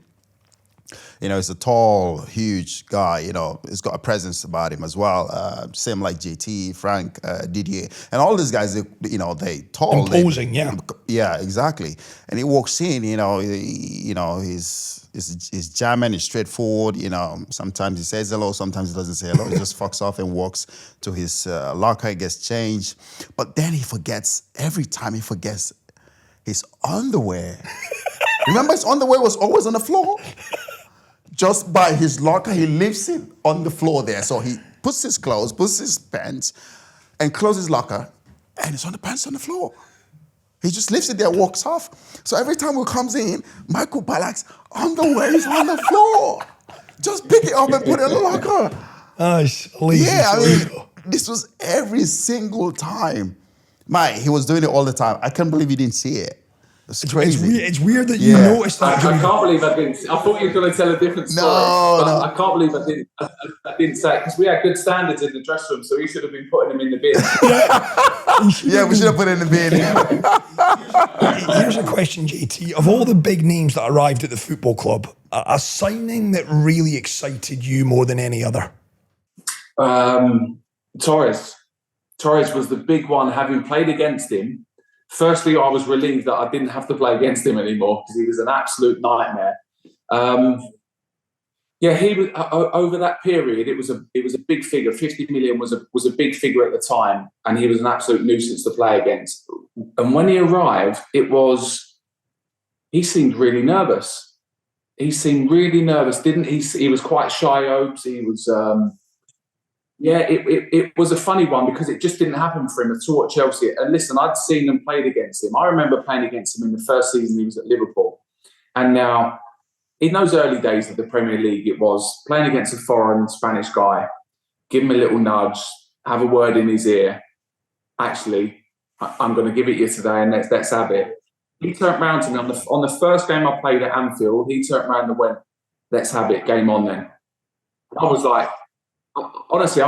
You know, he's a tall, huge guy, you know, he's got a presence about him as well. Same like JT, Frank, Didier. And all these guys, they tall. Imposing, yeah. Yeah, exactly. And he walks in, he's German, he's straightforward, you know. Sometimes he says hello, sometimes he doesn't say hello. He just fucks off and walks to his locker, he gets changed. But then every time he forgets his underwear. Remember his underwear was always on the floor? Just by his locker, he leaves it on the floor there. So he puts his clothes, puts his pants, and closes his locker, and it's on the pants on the floor. He just leaves it there, walks off. So every time he comes in, Michael Ballack's underwear is on the floor. Just pick it up and put it in the locker. Yeah, I mean, this was every single time. He was doing it all the time. I can't believe he didn't see it. It's crazy. It's weird that you noticed that. I can't believe I didn't. I thought you were going to tell a different story. No. I can't believe I didn't say it, because we had good standards in the dressing room, so we should have been putting him in the bin. We should have put it in the bin. Here's a question, JT. Of all the big names that arrived at the football club, a signing that really excited you more than any other? Torres. Torres was the big one, having played against him. Firstly, I was relieved that I didn't have to play against him anymore, because he was an absolute nightmare. Yeah, he was over that period. It was a big figure. 50 million was a big figure at the time, and he was an absolute nuisance to play against. And when he arrived, he seemed really nervous. Didn't he? He was quite shy. Obes. He was. It was a funny one because it just didn't happen for him at all at Chelsea. And listen, I'd seen and played against him. I remember playing against him in the first season he was at Liverpool, and now. In those early days of the Premier League, it was playing against a foreign Spanish guy, give him a little nudge, have a word in his ear. Actually, I'm going to give it you today, and let's have it. He turned round to me on the first game I played at Anfield. He turned round and went, "Let's have it. Game on then." I was like, honestly,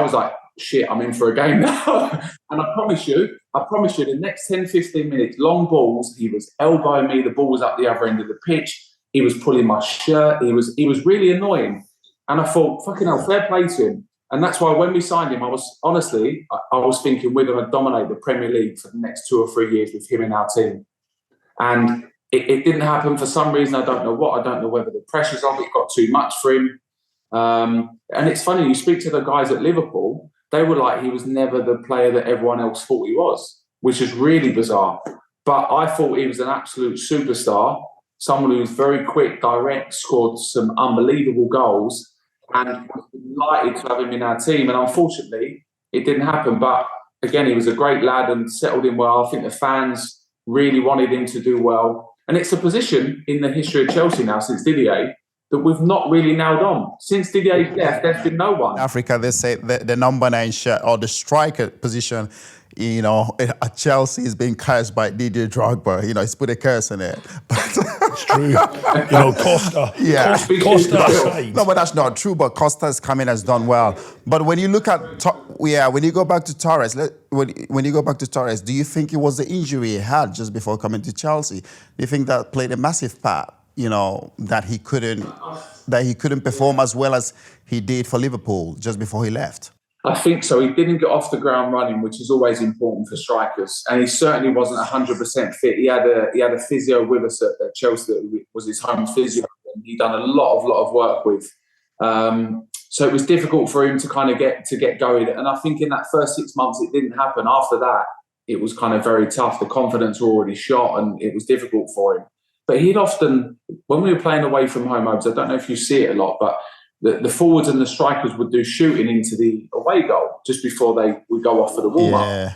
shit, I'm in for a game now. And I promise you, the next 10, 15 minutes, long balls, he was elbowing me. The ball was up the other end of the pitch. He was pulling my shirt. He was really annoying. And I thought, fucking hell, fair play to him. And that's why when we signed him, I was thinking we're going to dominate the Premier League for the next 2 or 3 years with him in our team. And it didn't happen for some reason. I don't know what. I don't know whether the pressures of it got too much for him. And it's funny, you speak to the guys at Liverpool, they were like, he was never the player that everyone else thought he was, which is really bizarre. But I thought he was an absolute superstar. Someone who was very quick, direct, scored some unbelievable goals, and was delighted to have him in our team. And unfortunately, it didn't happen. But again, he was a great lad and settled in well. I think the fans really wanted him to do well. And it's a position in the history of Chelsea now, since Didier, that we've not really nailed on. Since Didier left, there's been no one. Africa, they say the number 9 shirt or the striker position, at Chelsea is being cursed by Didier Drogba. He's put a curse on it. But it's true. Costa. Yeah. Costa aside. No, but that's not true. But Costa's coming has done well. But when you look at, when you go back to Torres, when you go back to Torres, do you think it was the injury he had just before coming to Chelsea? Do you think that played a massive part? That he couldn't perform as well as he did for Liverpool just before he left? I think so. He didn't get off the ground running, which is always important for strikers. And he certainly wasn't 100% fit. He had a physio with us at Chelsea that was his home physio. And he'd done a lot of work with. So it was difficult for him to kind of get going. And I think in that first 6 months, it didn't happen. After that, it was kind of very tough. The confidence already shot and it was difficult for him. But he'd often, when we were playing away from home, I don't know if you see it a lot, but the forwards and the strikers would do shooting into the away goal just before they would go off for the warm-up. Yeah.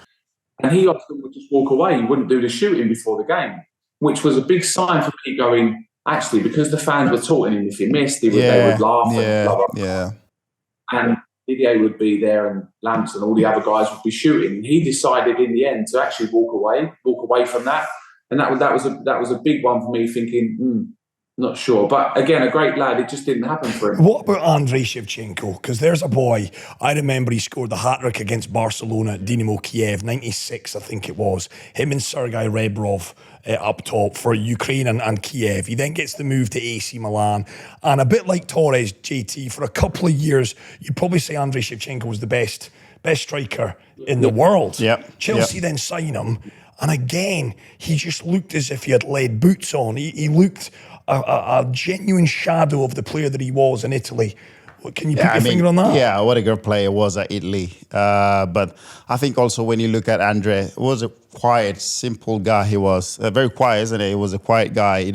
And he often would just walk away. He wouldn't do the shooting before the game, which was a big sign for me going, actually, because the fans were taunting him if he missed, they would laugh. And blah, blah, blah. And Didier would be there and Lamps and all the other guys would be shooting. And he decided in the end to actually walk away from that. And that was a big one for me, thinking, not sure. But again, a great lad. It just didn't happen for him. What about Andriy Shevchenko? Because there's a boy, I remember he scored the hat-trick against Barcelona at Dynamo Kiev, 96, I think it was. Him and Sergei Rebrov up top for Ukraine and Kiev. He then gets the move to AC Milan. And a bit like Torres, JT, for a couple of years, you'd probably say Andriy Shevchenko was the best striker in the world. Yep. Chelsea then sign him. And again, he just looked as if he had lead boots on. He looked a genuine shadow of the player that he was in Italy. Can you put your finger on that? Yeah, what a good player was at Italy. But I think also when you look at Andriy, he was a quiet, simple guy. He was very quiet, isn't he? He was a quiet guy. He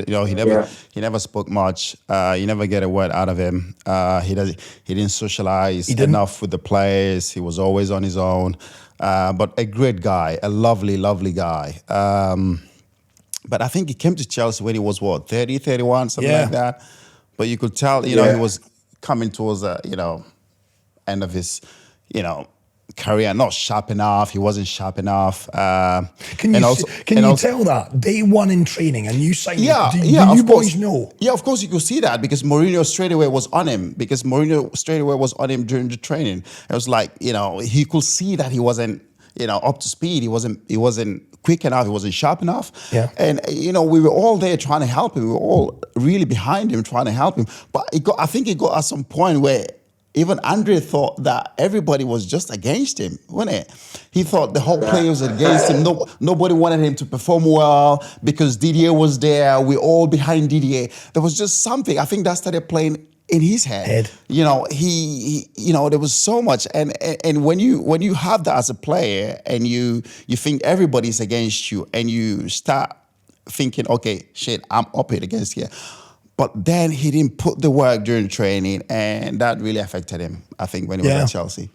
never spoke much. You never get a word out of him. He didn't socialize enough with the players. He was always on his own. But a great guy, a lovely, lovely guy. But I think he came to Chelsea when he was, 30, 31, something like that. But you could tell, he was coming towards the, end of his, career. Not sharp enough. He wasn't sharp enough. Can you tell that? Day one in training and you signed him. Do you boys know? Yeah, of course you could see that because Mourinho straight away was on him. During the training. It was like, he could see that he wasn't, up to speed. He wasn't quick enough. He wasn't sharp enough. Yeah. And, we were all there trying to help him. We were all really behind him trying to help him. But I think it got at some point where even Andriy thought that everybody was just against him, wasn't it? He thought the whole play was against him. Nobody wanted him to perform well because Didier was there. We're all behind Didier. There was just something. I think that started playing in his head. You know, he there was so much. And when you have that as a player and you think everybody's against you and you start thinking, okay, shit, I'm up it against here. But then he didn't put the work during training, and that really affected him, I think, when he was at Chelsea.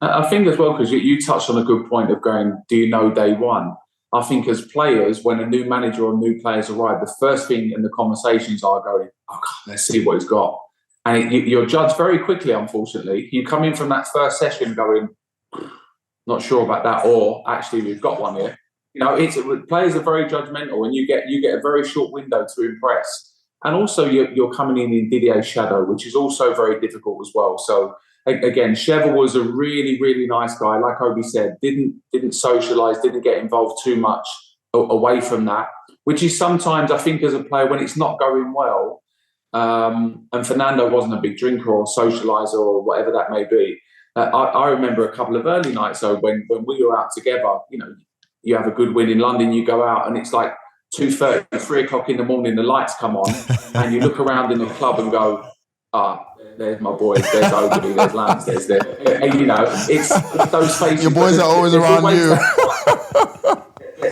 I think as well, because you touched on a good point of going, do you know day one? I think as players, when a new manager or new players arrive, the first thing in the conversations are going, oh, God, let's see what he's got. And you're judged very quickly, unfortunately. You come in from that first session going, not sure about that, or actually we've got one here. You know, players are very judgmental, and you get a very short window to impress. And also, you're coming in Didier's shadow, which is also very difficult as well. So again, Shev was a really, really nice guy. Like Obi said, didn't socialise, didn't get involved too much away from that, which is sometimes, I think, as a player, when it's not going well. And Fernando wasn't a big drinker or socialiser or whatever that may be. I remember a couple of early nights though when we were out together. You know, you have a good win in London, you go out and it's like 2:30, 3 o'clock in the morning, the lights come on and you look around in the club and go, there's my boys, there's Obi, there's Lance, there's and, you know, it's those faces. Your boys are always around you.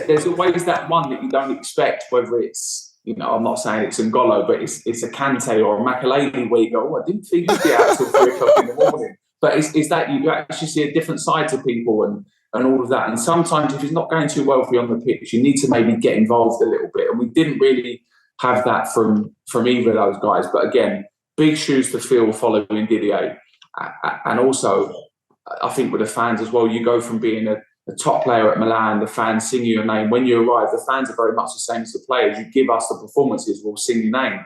There's always that one that you don't expect, whether it's, you know, I'm not saying it's N'Golo, but it's a Kante or a McHardy where you go, I didn't think you'd be out till 3 o'clock in the morning. But it's that you actually see a different side to people and all of that. And sometimes if it's not going too well for you on the pitch, you need to maybe get involved a little bit. And we didn't really have that from either of those guys. But again, big shoes to fill following Didier. And also, I think with the fans as well, you go from being a top player at Milan, the fans sing your name. When you arrive, the fans are very much the same as the players. You give us the performances, we'll sing your name.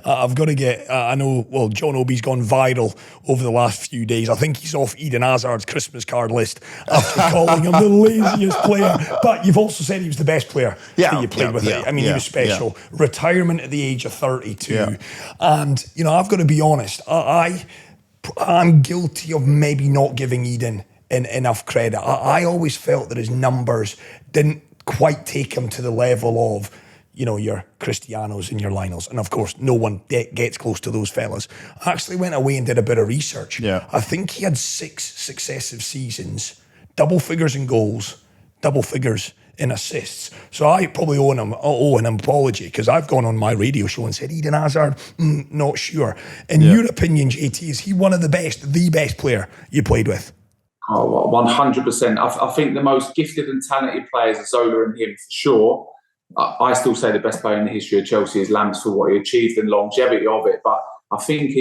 I've got to get, I know, well, John Obi's gone viral over the last few days. I think he's off Eden Hazard's Christmas card list after calling him the laziest player. But you've also said he was the best player that you played with. I mean, he was special. Retirement at the age of 32. And, you know, I've got to be honest, I'm guilty of maybe not giving Eden enough credit. I always felt that his numbers didn't quite take him to the level of, you know, your Cristianos and your Lionels. And of course, no one gets close to those fellas. I actually went away and did a bit of research. I think he had 6 successive seasons, double figures in goals, double figures in assists. So I probably owe an apology because I've gone on my radio show and said, Eden Hazard, not sure. In your opinion, JT, is he one of the best player you played with? Oh, 100%. I think the most gifted and talented players are Zola and him for sure. I still say the best player in the history of Chelsea is Lamps for what he achieved and longevity of it. But I think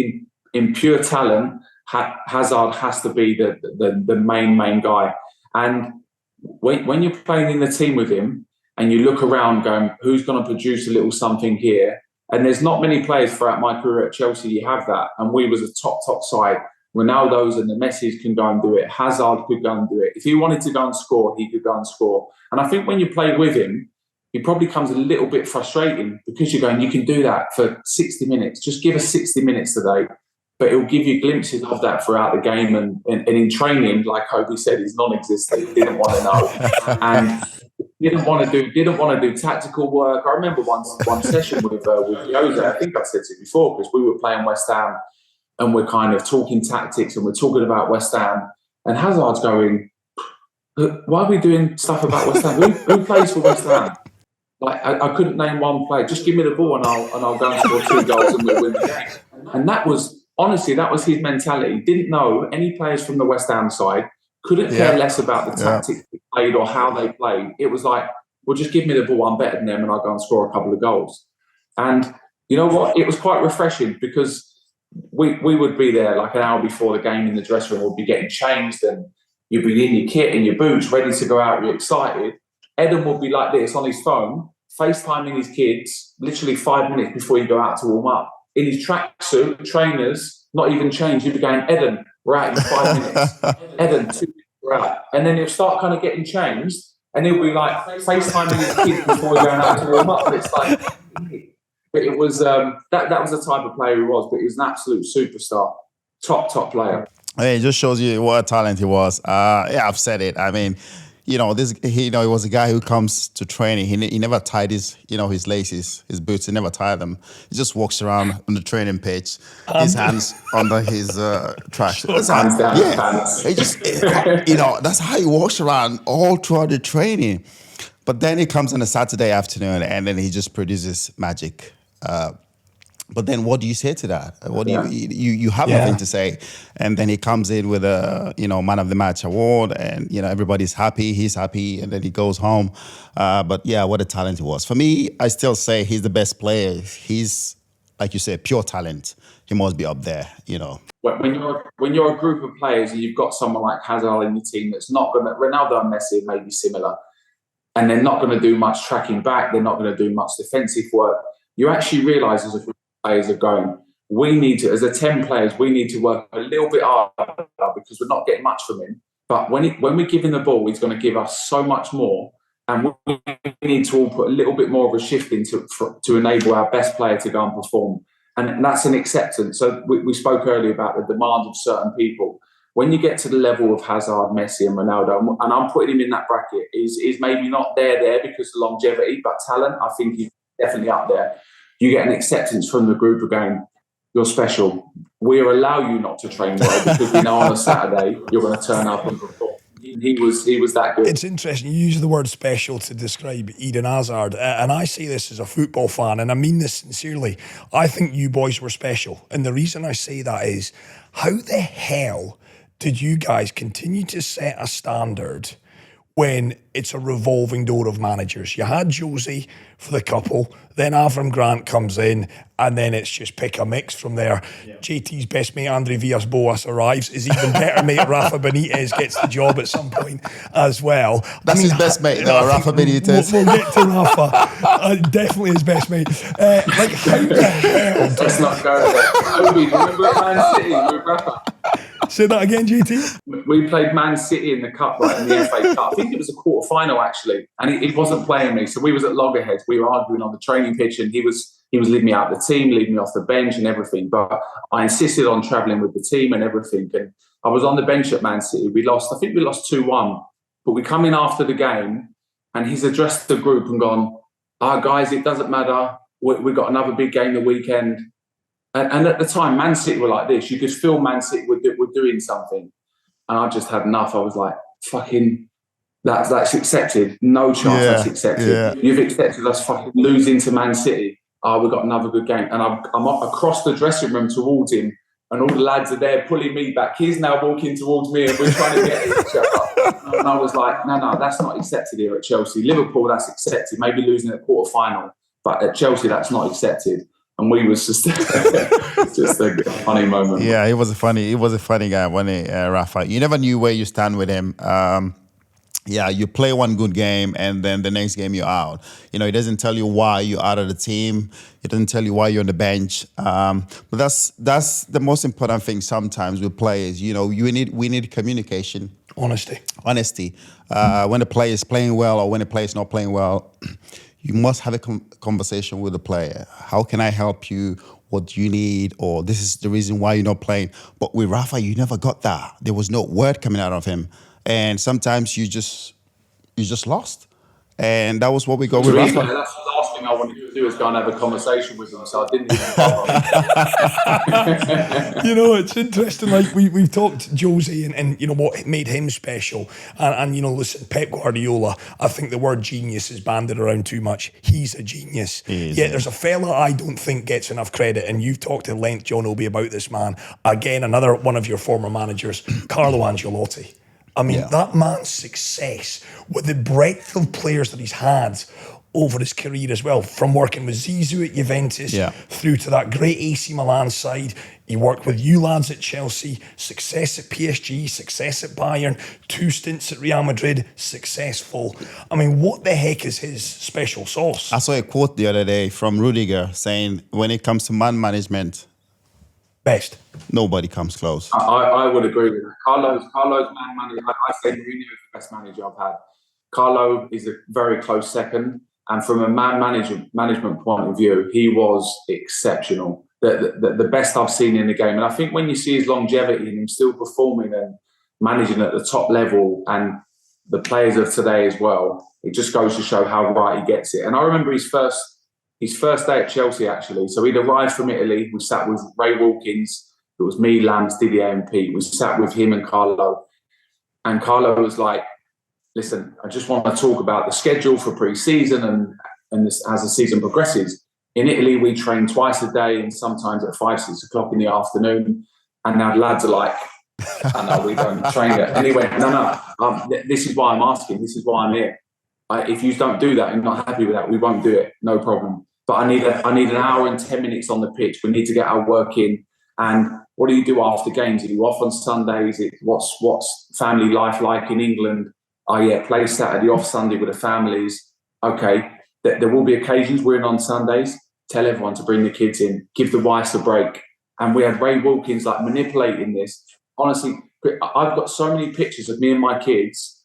in pure talent, Hazard has to be the main guy. And when you're playing in the team with him and you look around going, who's going to produce a little something here? And there's not many players throughout my career at Chelsea you have that. And we was a top side. Ronaldo's and the Messi's can go and do it. Hazard could go and do it. If he wanted to go and score, he could go and score. And I think when you play with him, it probably becomes a little bit frustrating because you're going, you can do that for 60 minutes. Just give us 60 minutes today. But it'll give you glimpses of that throughout the game. And in training, like Obi said, he's non-existent. He didn't want to know. And didn't want to do tactical work. I remember one session with Jose, I think I've said it before, because we were playing West Ham and we're kind of talking tactics and we're talking about West Ham. And Hazard's going, why are we doing stuff about West Ham? Who plays for West Ham? Like I couldn't name one player. Just give me the ball and I'll go and score 2 goals and we'll win the game. And that was his mentality. He didn't know any players from the West Ham side. Couldn't care less about the tactics they played or how they played. It was like, well, just give me the ball. I'm better than them, and I'll go and score a couple of goals. And you know what? It was quite refreshing because we would be there like an hour before the game in the dressing room. We'd be getting changed, and you'd be in your kit and your boots, ready to go out. You're excited. Eden would be like this on his phone, FaceTiming his kids, literally 5 minutes before you go out to warm up. In his tracksuit, trainers, not even changed. You'd be going, Eden, we're out in 5 minutes. Eden, 2 minutes, we're out. And then he'll start kind of getting changed, and he'll be like FaceTiming his kids before going out to warm up. And it's like, but it was that was the type of player he was. But he was an absolute superstar. Top player. It just shows you what a talent he was. Yeah, I've said it. I mean, he was a guy who comes to training. He never tied his laces, his boots. He never tied them. He just walks around on the training pitch, his hands under his trash. Hands down his pants. He just, that's how he walks around all throughout the training. But then he comes on a Saturday afternoon and then he just produces magic. But then what do you say to that? What do you have nothing to say. And then he comes in with a, man of the match award and, everybody's happy, he's happy, and then he goes home. But yeah, what a talent he was. For me, I still say he's the best player. He's, like you said, pure talent. He must be up there, When you're a group of players and you've got someone like Hazard in your team that's not going to, Ronaldo and Messi may be similar, and they're not going to do much tracking back, they're not going to do much defensive work, you actually realise as a group of players are going, we need to, as a 10 players, we need to work a little bit harder because we're not getting much from him. But when we give him the ball, he's going to give us so much more. And we need to all put a little bit more of a shift into to enable our best player to go and perform. And that's an acceptance. So we spoke earlier about the demands of certain people. When you get to the level of Hazard, Messi and Ronaldo, and I'm putting him in that bracket, is maybe not there because of longevity, but talent, I think he's definitely up there. You get an acceptance from the group of going, you're special. We'll allow you not to train well because we know on a Saturday you're going to turn up and perform. He was that good. It's interesting. You use the word special to describe Eden Hazard. And I say this as a football fan, and I mean this sincerely. I think you boys were special. And the reason I say that is, how the hell did you guys continue to set a standard when it's a revolving door of managers? You had Jose for the couple, then Avram Grant comes in, and then it's just pick a mix from there. Yeah. JT's best mate, Andriy Villas-Boas, arrives. His even better mate, Rafa Benitez, gets the job at some point as well. That's his best mate, though, Rafa Benitez. We'll get to Rafa. Definitely his best mate. How the hell? Let's not go there. Obi, remember at Man City with Rafa? Say that again, JT. We played Man City in the cup, in the FA Cup. I think it was a quarter final actually, and he wasn't playing me. So we was at loggerheads. We were arguing on the training pitch, and he was leading me out the team, leading me off the bench, and everything. But I insisted on travelling with the team and everything. And I was on the bench at Man City. We lost. I think we lost 2-1. But we come in after the game, and he's addressed the group and gone, guys, it doesn't matter. We've got another big game the weekend. And at the time, Man City were like this. You could feel Man City were doing something. And I just had enough. I was like, fucking, that's accepted. No chance that's accepted. Yeah. You've accepted us fucking losing to Man City. We've got another good game. And I'm up across the dressing room towards him. And all the lads are there pulling me back. He's now walking towards me and we're trying to get each other. And I was like, no, that's not accepted here at Chelsea. Liverpool, that's accepted. Maybe losing a quarter final. But at Chelsea, that's not accepted. And we was just a funny moment. Yeah, he was a funny guy, wasn't he, Rafa? You never knew where you stand with him. You play one good game and then the next game you're out. He doesn't tell you why you're out of the team. He doesn't tell you why you're on the bench. But that's the most important thing sometimes with players. We need communication. Honesty. When the player is playing well or when the player is not playing well, you must have a conversation with the player. How can I help you? What do you need? Or this is the reason why you're not playing. But with Rafa, you never got that. There was no word coming out of him. And sometimes you just lost. And that was what we got with Rafa. That's the last thing I wanted to do is go and have a conversation with him. So I didn't even bother. It's interesting. Like we've talked Jose and what made him special. And listen, Pep Guardiola, I think the word genius is banded around too much. He's a genius. There's a fella I don't think gets enough credit. And you've talked at length, John Obi, about this man. Again, another one of your former managers, Carlo Ancelotti. I mean, that man's success with the breadth of players that he's had over his career as well, from working with Zizou at Juventus through to that great AC Milan side. He worked with you lads at Chelsea, success at PSG, success at Bayern, 2 stints at Real Madrid, successful. I mean, what the heck is his special sauce? I saw a quote the other day from Rudiger saying, when it comes to man management, best. Nobody comes close. I would agree with that. Carlo's man manager. I say Mourinho is the best manager I've had. Carlo is a very close second. And from a management point of view, he was exceptional. the best I've seen in the game. And I think when you see his longevity and him still performing and managing at the top level, and the players of today as well, it just goes to show how right he gets it. And I remember his first day at Chelsea, actually. So he'd arrived from Italy. We sat with Ray Wilkins. It was me, Lambs, Didier and Pete. We sat with him and Carlo. And Carlo was like, listen, I just want to talk about the schedule for pre-season and this, as the season progresses. In Italy, we train twice a day and sometimes at 5, 6 o'clock in the afternoon. And now lads are like, I know we don't train it. And he went, no, this is why I'm asking. This is why I'm here. If you don't do that and you're not happy with that, we won't do it. No problem. But I need an hour and 10 minutes on the pitch. We need to get our work in. And what do you do after games? Are you off on Sundays? What's family life like in England? Oh, yeah, play Saturday, off Sunday with the families. Okay, there will be occasions we're in on Sundays. Tell everyone to bring the kids in. Give the wives a break. And we had Ray Wilkins like manipulating this. Honestly, I've got so many pictures of me and my kids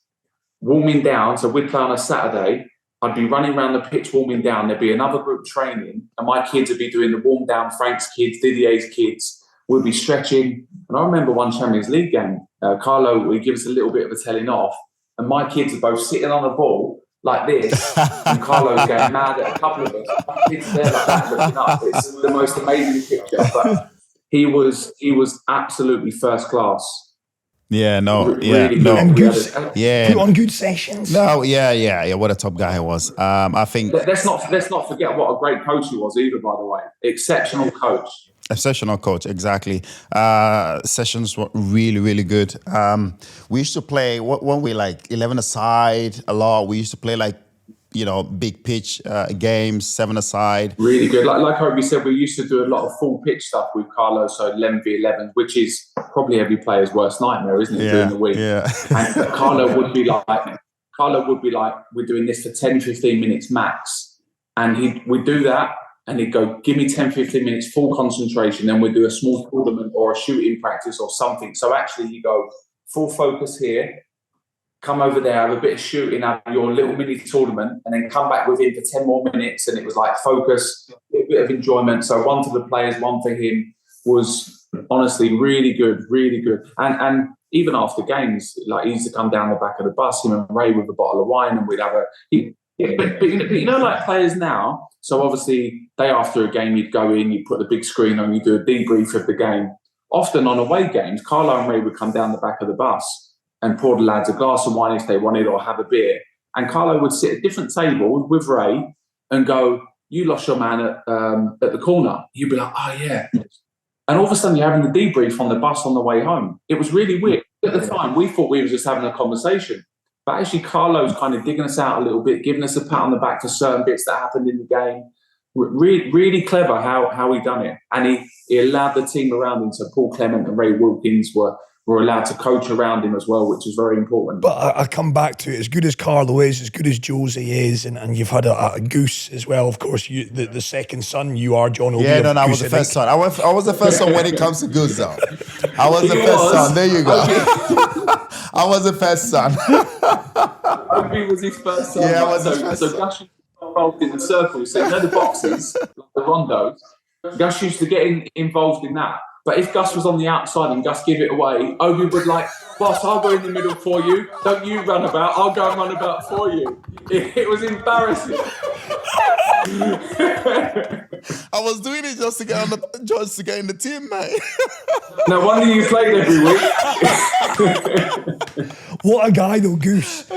warming down. So we'd play on a Saturday. I'd be running around the pitch warming down. There'd be another group training. And my kids would be doing the warm down, Frank's kids, Didier's kids. We'd be stretching. And I remember one Champions League game. Carlo would give us a little bit of a telling off. And my kids are both sitting on the ball like this. And Carlo's getting mad at a couple of us. My kids there like that looking up. It's the most amazing picture. But he was absolutely first class. Yeah, no, Really no. And good, Yeah. put on good sessions. No, yeah. What a top guy he was. I think Let's not forget what a great coach he was either, by the way. Exceptional coach. exceptional coach, exactly. Sessions were really, really good. We used to play, when we like 11 aside a lot, we used to play like, big pitch games, 7 aside. Really good. Like Obi said, we used to do a lot of full pitch stuff with Carlo, so 11v11, which is probably every player's worst nightmare, isn't it, during the week? Yeah. And Carlo would be like, we're doing this for 10, 15 minutes max. And we'd do that, and he'd go, give me 10, 15 minutes, full concentration, then we'd do a small tournament or a shooting practice or something. So actually you go, full focus here, come over there, have a bit of shooting, have your little mini tournament, and then come back with him for 10 more minutes. And it was like focus, a bit of enjoyment. So one for the players, one for him, was honestly really good, really good. And even after games, like he used to come down the back of the bus, him and Ray with a bottle of wine, and we'd have but like players now, so obviously day after a game, you'd go in, you put the big screen on, you do a debrief of the game. Often on away games, Carlo and Ray would come down the back of the bus and pour the lads a glass of wine if they wanted, or have a beer. And Carlo would sit at different tables with Ray and go, you lost your man at the corner. You'd be like, oh, yeah. And all of a sudden, you're having the debrief on the bus on the way home. It was really weird. At the time, we thought we were just having a conversation. But actually, Carlo's kind of digging us out a little bit, giving us a pat on the back for certain bits that happened in the game. Really, really clever how he done it. And he allowed the team around him. So Paul Clement and Ray Wilkins were allowed to coach around him as well, which is very important. But I come back to it, as good as Carlo is, as good as Jose is, and you've had a Goose as well, of course, the second son, you are John Obi. Yeah, no, I Goose, was the first son. I was the first son when it comes to Goose, though. I was the first son. There you go. I was the first son. Obi was his first son. Yeah, I was the first so son. Gus used to get involved in the circles. So you know the boxes, like the rondos. Gus used to get involved in that. But if Gus was on the outside and Gus gave it away, Obi would like, boss, I'll go in the middle for you. Don't you run about. I'll go and run about for you. It was embarrassing. I was doing it just to get in the team, mate. No wonder you played every week. What a guy, though, Goose.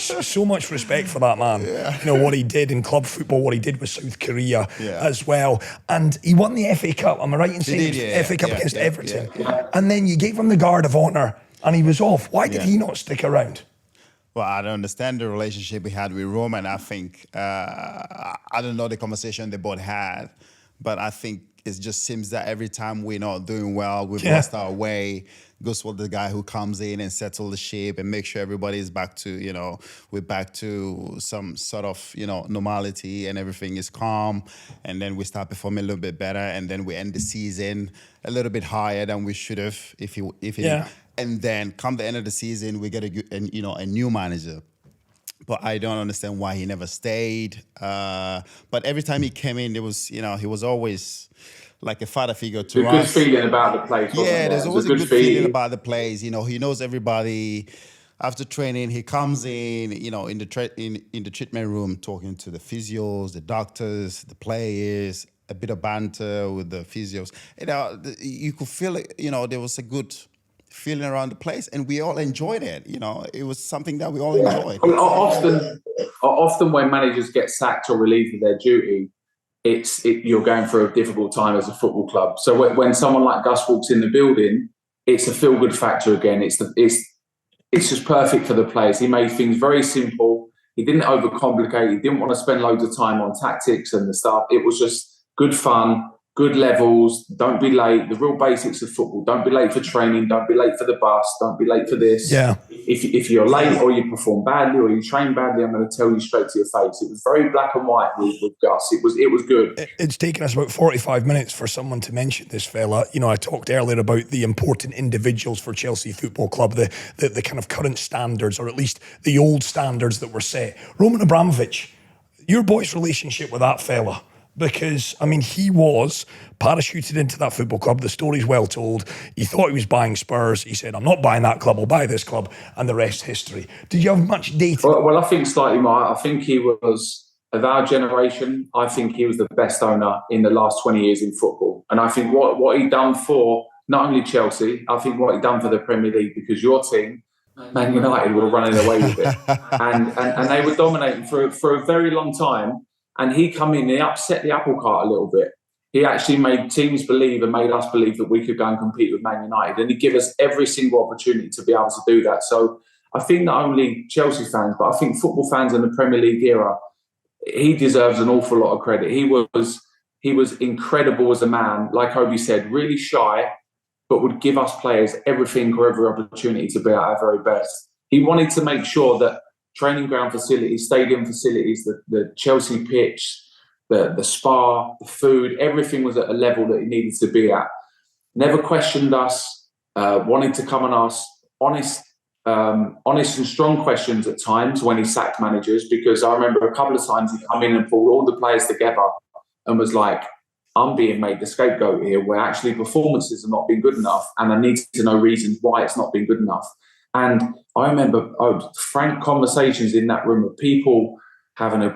So much respect for that man. Yeah. You know, what he did in club football, what he did with South Korea as well. And he won the FA Cup, am I right in saying? FA Cup against Everton. Yeah. And then you gave him the Guard of Honour and he was off. Why did he not stick around? Well, I don't understand the relationship he had with Roman. I think, I don't know the conversation they both had, but I think it just seems that every time we're not doing well, we've lost our way, Gus was the guy who comes in and settles the ship and make sure everybody is back to, we're back to some sort of, normality and everything is calm. And then we start performing a little bit better. And then we end the season a little bit higher than we should have And then come the end of the season, we get a new manager. But I don't understand why he never stayed. But every time he came in, there was, he was always like a father figure to The good us. feeling about the place. Yeah, there's always a good feeling about the place. You know, he knows everybody. After training, he comes in, you know, in the treatment room, talking to the physios, the doctors, the players, a bit of banter with the physios. You know, you could feel it. You know, there was a good feeling around the place, and we all enjoyed it. You know, it was something that we all enjoyed. I mean, often when managers get sacked or relieved of their duty, you're going through a difficult time as a football club. So when someone like Gus walks in the building, it's a feel-good factor again. It's just perfect for the players. He made things very simple. He didn't overcomplicate. He didn't want to spend loads of time on tactics and the stuff. It was just good fun, good levels. Don't be late. The real basics of football. Don't be late for training. Don't be late for the bus. Don't be late for this. Yeah. If you're late or you perform badly or you train badly, I'm going to tell you straight to your face. It was very black and white with Gus. It was good. It's taken us about 45 minutes for someone to mention this fella. You know, I talked earlier about the important individuals for Chelsea Football Club, the kind of current standards, or at least the old standards that were set. Roman Abramovich, your boy's relationship with that fella. Because, I mean, he was parachuted into that football club. The story's well told. He thought he was buying Spurs. He said, I'm not buying that club, I'll buy this club. And the rest history. Did you have much data? Well, I think slightly more. I think he was, of our generation, I think he was the best owner in the last 20 years in football. And I think what he'd done for not only Chelsea, I think what he'd done for the Premier League, because your team, Man United, were running away with it. and they were dominating for a very long time. And he come in and he upset the apple cart a little bit. He actually made teams believe and made us believe that we could go and compete with Man United. And he gave us every single opportunity to be able to do that. So I think not only Chelsea fans, but I think football fans in the Premier League era, he deserves an awful lot of credit. He was incredible as a man. Like Obi said, really shy, but would give us players everything or every opportunity to be at our very best. He wanted to make sure that training ground facilities, stadium facilities, the Chelsea pitch, the spa, the food, everything was at a level that it needed to be at. Never questioned us, wanted to come and ask honest and strong questions at times when he sacked managers, because I remember a couple of times he come in and pulled all the players together and was like, I'm being made the scapegoat here, where actually performances have not been good enough and I need to know reasons why it's not been good enough. And I remember frank conversations in that room of people having a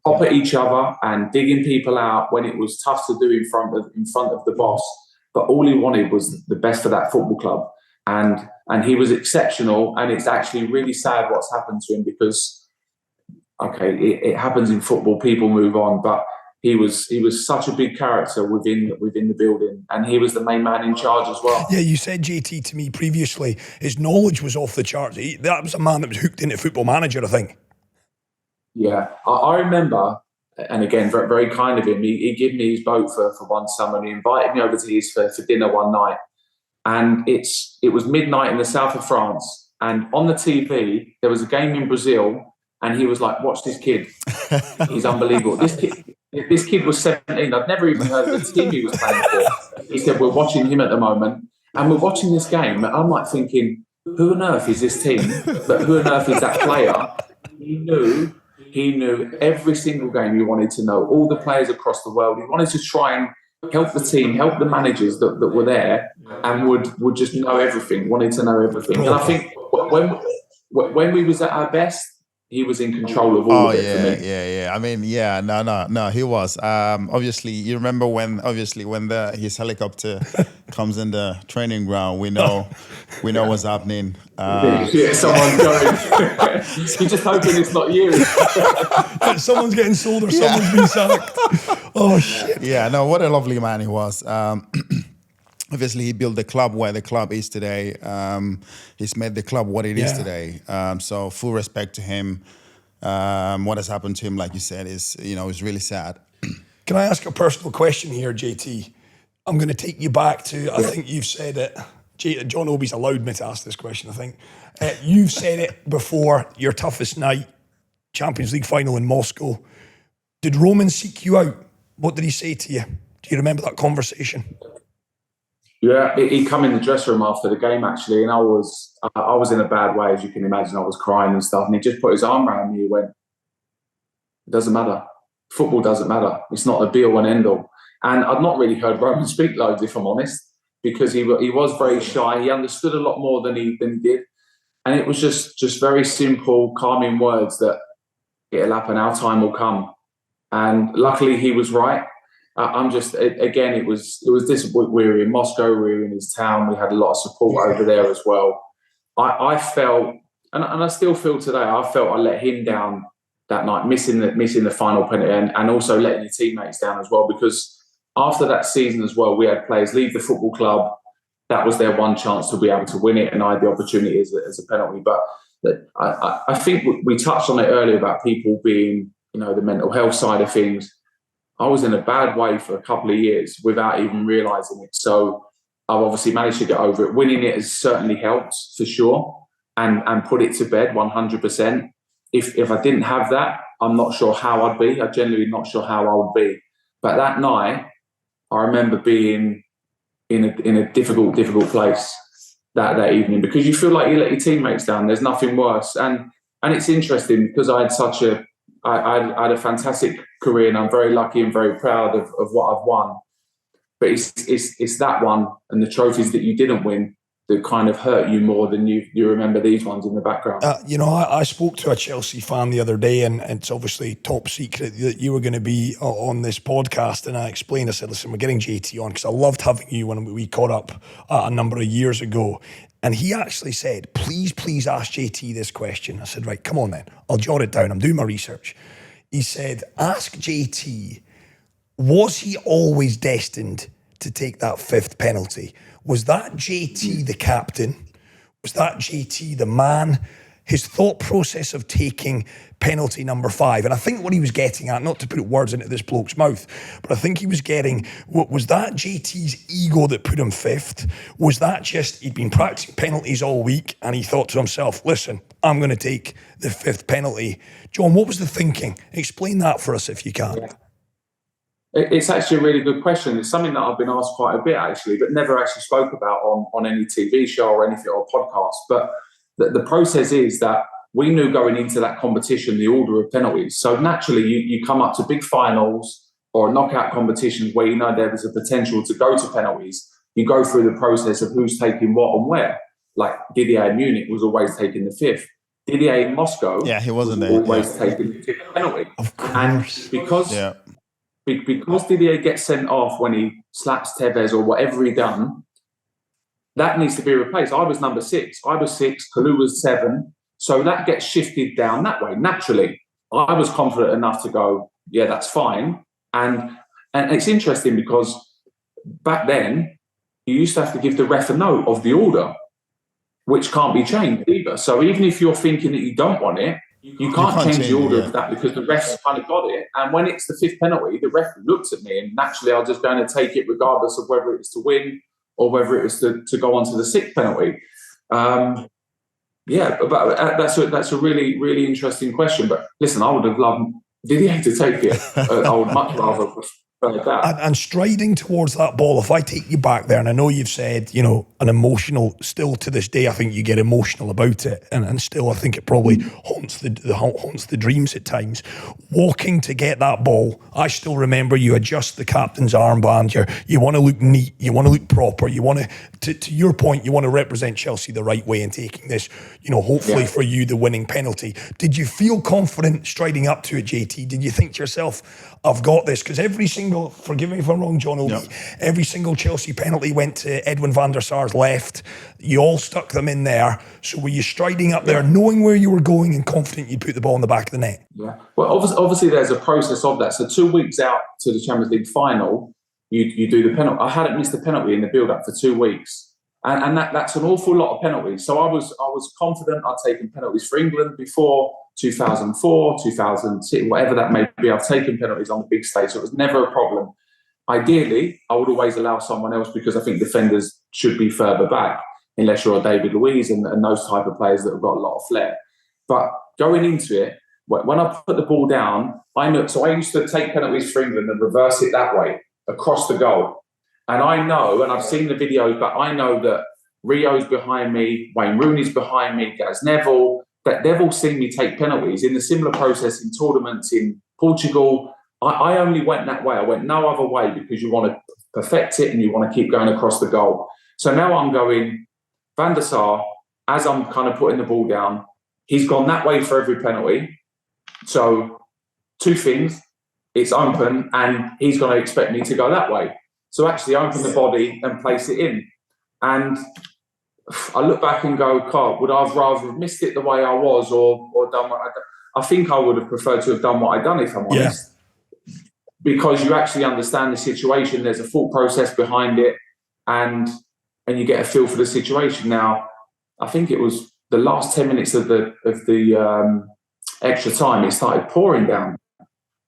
pop at each other and digging people out when it was tough to do in front of the boss. But all he wanted was the best for that football club. And he was exceptional. And it's actually really sad what's happened to him, because, okay, it happens in football, people move on, but he was such a big character within the building, and he was the main man in charge as well. Yeah, you said, JT, to me previously, his knowledge was off the charts. That was a man that was hooked into Football Manager, I think. Yeah, I remember, and again, very, very kind of him. He gave me his boat for one summer, and he invited me over to his for dinner one night. And it was midnight in the south of France, and on the TV there was a game in Brazil, and he was like, "Watch this kid, he's unbelievable." This kid was 17. I'd never even heard of the team he was playing for. He said, we're watching him at the moment, and we're watching this game. I'm like thinking, who on earth is this team? But who on earth is that player? He knew every single game he wanted to know, all the players across the world. He wanted to try and help the team, help the managers that were there, and would just know everything, wanted to know everything. And I think when we was at our best, he was in control of all of it for me. Yeah. I mean, no, he was. Obviously, you remember when his helicopter comes in the training ground, we know what's happening. Yeah, someone's going. You're just hoping it's not you. Someone's getting sold or someone's been sacked. Oh, shit. Yeah, no, what a lovely man he was. Obviously, he built the club where the club is today. He's made the club what it is today. So full respect to him. What has happened to him, like you said, is really sad. Can I ask a personal question here, JT? I'm going to take you back to, I think you've said it. John Obi's allowed me to ask this question, I think. You've said it before, your toughest night, Champions League final in Moscow. Did Roman seek you out? What did he say to you? Do you remember that conversation? Yeah, he come in the dressing room after the game, actually, and I was in a bad way, as you can imagine. I was crying and stuff, and he just put his arm around me. He went, "It doesn't matter. Football doesn't matter. It's not the be-all and end-all." And I'd not really heard Roman speak loads, if I'm honest, because he was very shy. He understood a lot more than he did. And it was just very simple, calming words that it'll happen, our time will come. And luckily he was right. It was disappointing. We were in Moscow, we were in his town, we had a lot of support over there as well. I felt, and I still feel today, I felt I let him down that night, missing the final penalty, and also letting your teammates down as well, because after that season as well, we had players leave the football club. That was their one chance to be able to win it, and I had the opportunity as a penalty. But I think we touched on it earlier about people being, the mental health side of things. I was in a bad way for a couple of years without even realising it. So I've obviously managed to get over it. Winning it has certainly helped for sure, and put it to bed 100%. If I didn't have that, I'm not sure how I'd be. I'm genuinely not sure how I would be. But that night, I remember being in a difficult place that evening, because you feel like you let your teammates down. There's nothing worse. And it's interesting because I had a fantastic career, and I'm very lucky and very proud of what I've won. But it's that one and the trophies that you didn't win that kind of hurt you more than you remember these ones in the background. I spoke to a Chelsea fan the other day, and it's obviously top secret that you were going to be on this podcast. And I explained, I said, listen, we're getting JT on because I loved having you when we caught up a number of years ago. And he actually said, please ask JT this question. I said, right, come on then. I'll jot it down. I'm doing my research. He said, ask JT, was he always destined to take that fifth penalty? Was that JT the captain? Was that JT the man? His thought process of taking penalty number 5. And I think what he was getting at, not to put words into this bloke's mouth, but I think he was getting, was that JT's ego that put him fifth? Was that just, he'd been practicing penalties all week and he thought to himself, listen, I'm going to take the fifth penalty. John, what was the thinking? Explain that for us if you can. Yeah. It's actually a really good question. It's something that I've been asked quite a bit, actually, but never actually spoke about on any TV show or anything or podcast. But the process is that we knew going into that competition the order of penalties. So naturally, you come up to big finals or knockout competitions where there is a potential to go to penalties. You go through the process of who's taking what and where. Like Didier in Munich was always taking the fifth. Didier in Moscow, he wasn't there. Always taking the fifth penalty. Of course. And because Didier gets sent off when he slaps Tevez or whatever he done, that needs to be replaced. I was number 6. I was 6. Kalou was 7. So that gets shifted down that way. Naturally, I was confident enough to go, yeah, that's fine. And it's interesting because back then, you used to have to give the ref a note of the order, which can't be changed either. So even if you're thinking that you don't want it, you can't change the order of that because the ref's kind of got it. And when it's the fifth penalty, the ref looks at me and naturally I'll just going to take it regardless of whether it's to win or whether it was to go on to the sixth penalty. But that's a really, really interesting question. But listen, I would have loved Didier to take it. I would much rather prefer that. And striding towards that ball, if I take you back there, and I know you've said, an emotional, still to this day, I think you get emotional about it, and still I think it probably haunts the dreams at times. Walking to get that ball, I still remember you adjust the captain's armband, you want to look neat, you want to look proper, you want to your point, you want to represent Chelsea the right way in taking this, hopefully for you, the winning penalty. Did you feel confident striding up to it, JT? Did you think to yourself, I've got this? Because every single, forgive me if I'm wrong, John Obi, every single Chelsea penalty went to Edwin van der Sar's left. You all stuck them in there. So were you striding up there, knowing where you were going and confident you'd put the ball in the back of the net? Yeah. Well, obviously there's a process of that. So 2 weeks out to the Champions League final, you do the penalty. I hadn't missed the penalty in the build-up for 2 weeks. And that's an awful lot of penalties. So I was confident I'd taken penalties for England before 2004, 2006, whatever that may be. I've taken penalties on the big stage, so it was never a problem. Ideally, I would always allow someone else because I think defenders should be further back, unless you're a David Luiz and those type of players that have got a lot of flair. But going into it, when I put the ball down, I know. So I used to take penalties for England and reverse it that way, across the goal. And I know, and I've seen the videos, but I know that Rio's behind me, Wayne Rooney's behind me, Gaz Neville, that they've all seen me take penalties in the similar process in tournaments in Portugal, I only went that way. I went no other way because you want to perfect it and you want to keep going across the goal. So now I'm going Van der Sar, as I'm kind of putting the ball down, he's gone that way for every penalty. So two things, it's open and he's going to expect me to go that way. So actually open the body and place it in. And I look back and go, God, would I have rather have missed it the way I was or done what I done? I think I would have preferred to have done what I'd done, if I'm honest. Because you actually understand the situation. There's a thought process behind it and you get a feel for the situation. Now, I think it was the last 10 minutes of the extra time, it started pouring down.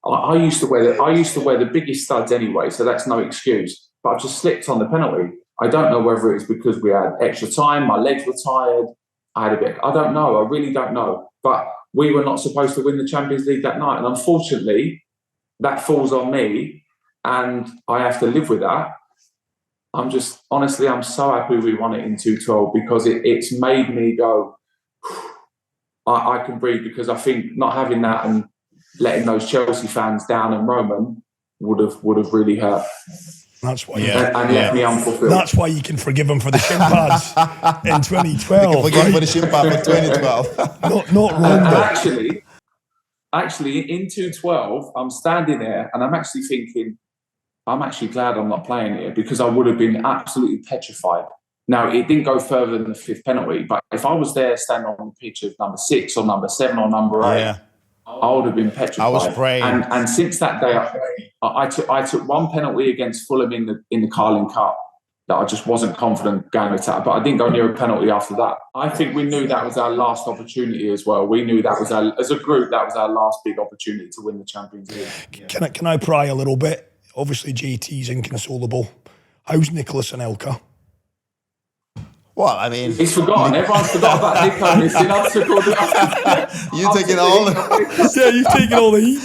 I used to wear the biggest studs anyway, so that's no excuse. But I just slipped on the penalty. I don't know whether it's because we had extra time, my legs were tired, I had a bit. I don't know. I really don't know. But we were not supposed to win the Champions League that night, and unfortunately, that falls on me, and I have to live with that. I'm so happy we won it in 2-12 because it's made me go, I can breathe, because I think not having that and letting those Chelsea fans down and Roman would have really hurt. That's why, and left me unfulfilled. That's why you can forgive him for the shin pads in 2012. You can forgive him for the shin pad for 2012. not wrong. And actually, in 2-12, I'm standing there and I'm actually thinking, I'm actually glad I'm not playing here, because I would have been absolutely petrified. Now, it didn't go further than the fifth penalty, but if I was there standing on the pitch of number 6 or number 7 or number 8, I would have been petrified. I was praying. And since that day, I took one penalty against Fulham in the Carling Cup that I just wasn't confident going to tap, but I didn't go near a penalty after that. I think we knew that was our last opportunity as well. We knew that was as a group, that was our last big opportunity to win the Champions League. Can I pry a little bit? Obviously, JT's inconsolable. How's Nicholas and Elka? Well, I mean, he's forgotten. Everyone's forgot about Nico missing. You've taken all the heat.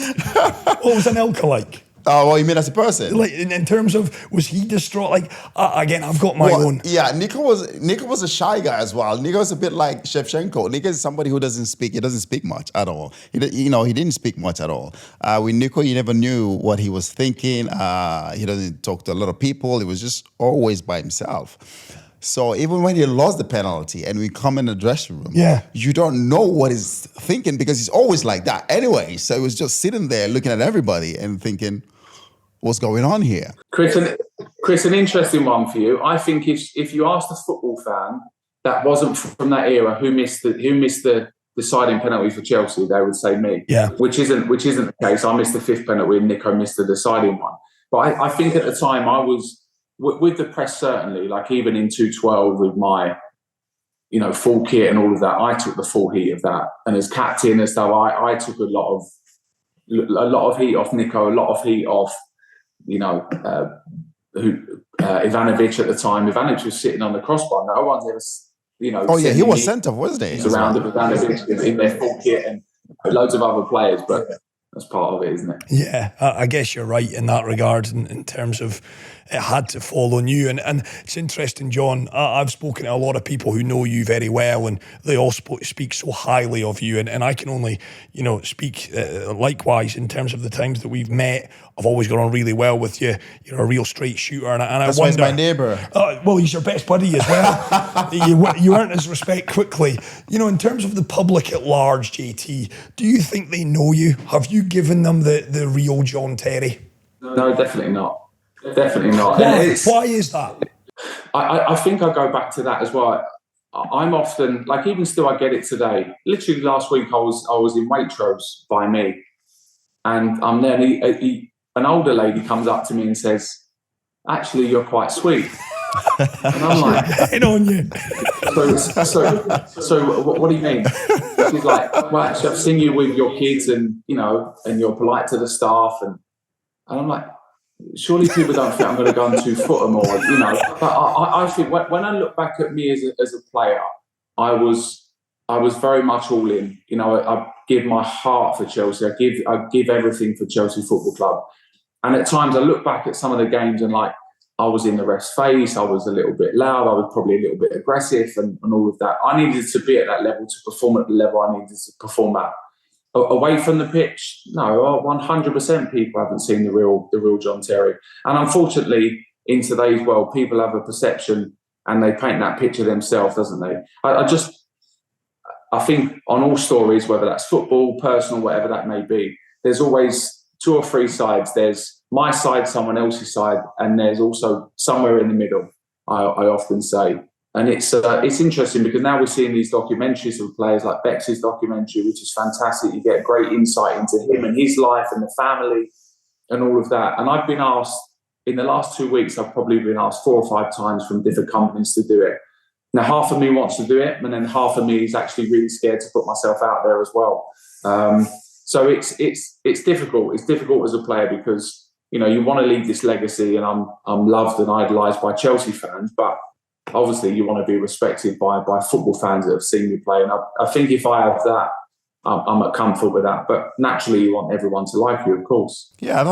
What was Elka like? Oh, well, you mean as a person? Like in terms of, was he distraught? Like again, I've got my own. Yeah, Nico was a shy guy as well. Nico's a bit like Shevchenko. Nico is somebody who doesn't speak much at all. He didn't speak much at all. With Nico, you never knew what he was thinking. He doesn't talk to a lot of people. He was just always by himself. So even when he lost the penalty and we come in the dressing room, you don't know what he's thinking, because he's always like that anyway. So he was just sitting there looking at everybody and thinking, what's going on here? Chris, an interesting one for you. I think if you asked a football fan that wasn't from that era who missed the deciding penalty for Chelsea, they would say me. Yeah. Which isn't the case. I missed the fifth penalty and Nico missed the deciding one. But I think at the time I was, with the press certainly, like even in 2-12 with my, full kit and all of that, I took the full heat of that. And as captain and stuff, I took a lot of heat off Nico, a lot of heat off, Ivanovic at the time. Ivanovic was sitting on the crossbar. No one's ever, Oh yeah, he was sent off, wasn't he? He's around Ivanovic in their full kit and loads of other players, but that's part of it, isn't it? Yeah, I guess you're right in that regard, in terms of it had to fall on you. And it's interesting, John, I've spoken to a lot of people who know you very well, and they all speak so highly of you. And I can only, speak likewise in terms of the times that we've met. I've always got on really well with you. You're a real straight shooter. And that's why he's my neighbour. Well, he's your best buddy as well. you earned his respect quickly. In terms of the public at large, JT, do you think they know you? Have you given them the real John Terry? No, definitely not. Definitely not. Why is that? I think I go back to that as well. I'm often, like, even still, I get it today. Literally last week, I was in Waitrose by me, and I'm there, and an older lady comes up to me and says, "Actually, you're quite sweet." And I'm like, "Hitting on you." So what do you mean? She's like, "Well, actually, I've seen you with your kids, and and you're polite to the staff," and I'm like, surely people don't think I'm going to go on 2 foot or more, But I think when I look back at me as a player, I was very much all in. I give my heart for Chelsea. I give everything for Chelsea Football Club. And at times I look back at some of the games and, like, I was in the ref's face. I was a little bit loud. I was probably a little bit aggressive and all of that. I needed to be at that level to perform at the level I needed to perform at. Away from the pitch, no, 100% people haven't seen the real John Terry. And unfortunately, in today's world, people have a perception and they paint that picture themselves, doesn't they? I think on all stories, whether that's football, personal, whatever that may be, there's always 2 or 3 sides. There's my side, someone else's side, and there's also somewhere in the middle, I often say. And it's interesting because now we're seeing these documentaries of players like Bex's documentary, which is fantastic. You get great insight into him and his life and the family and all of that. And I've been asked, in the last 2 weeks, I've probably been asked 4 or 5 times from different companies to do it. Now, half of me wants to do it, and then half of me is actually really scared to put myself out there as well. So it's difficult. It's difficult as a player because, you know, you want to leave this legacy, and I'm loved and idolised by Chelsea fans, but obviously you want to be respected by football fans that have seen me play. And I think if I have that, I'm at comfort with that. But naturally, you want everyone to like you, of course. Yeah,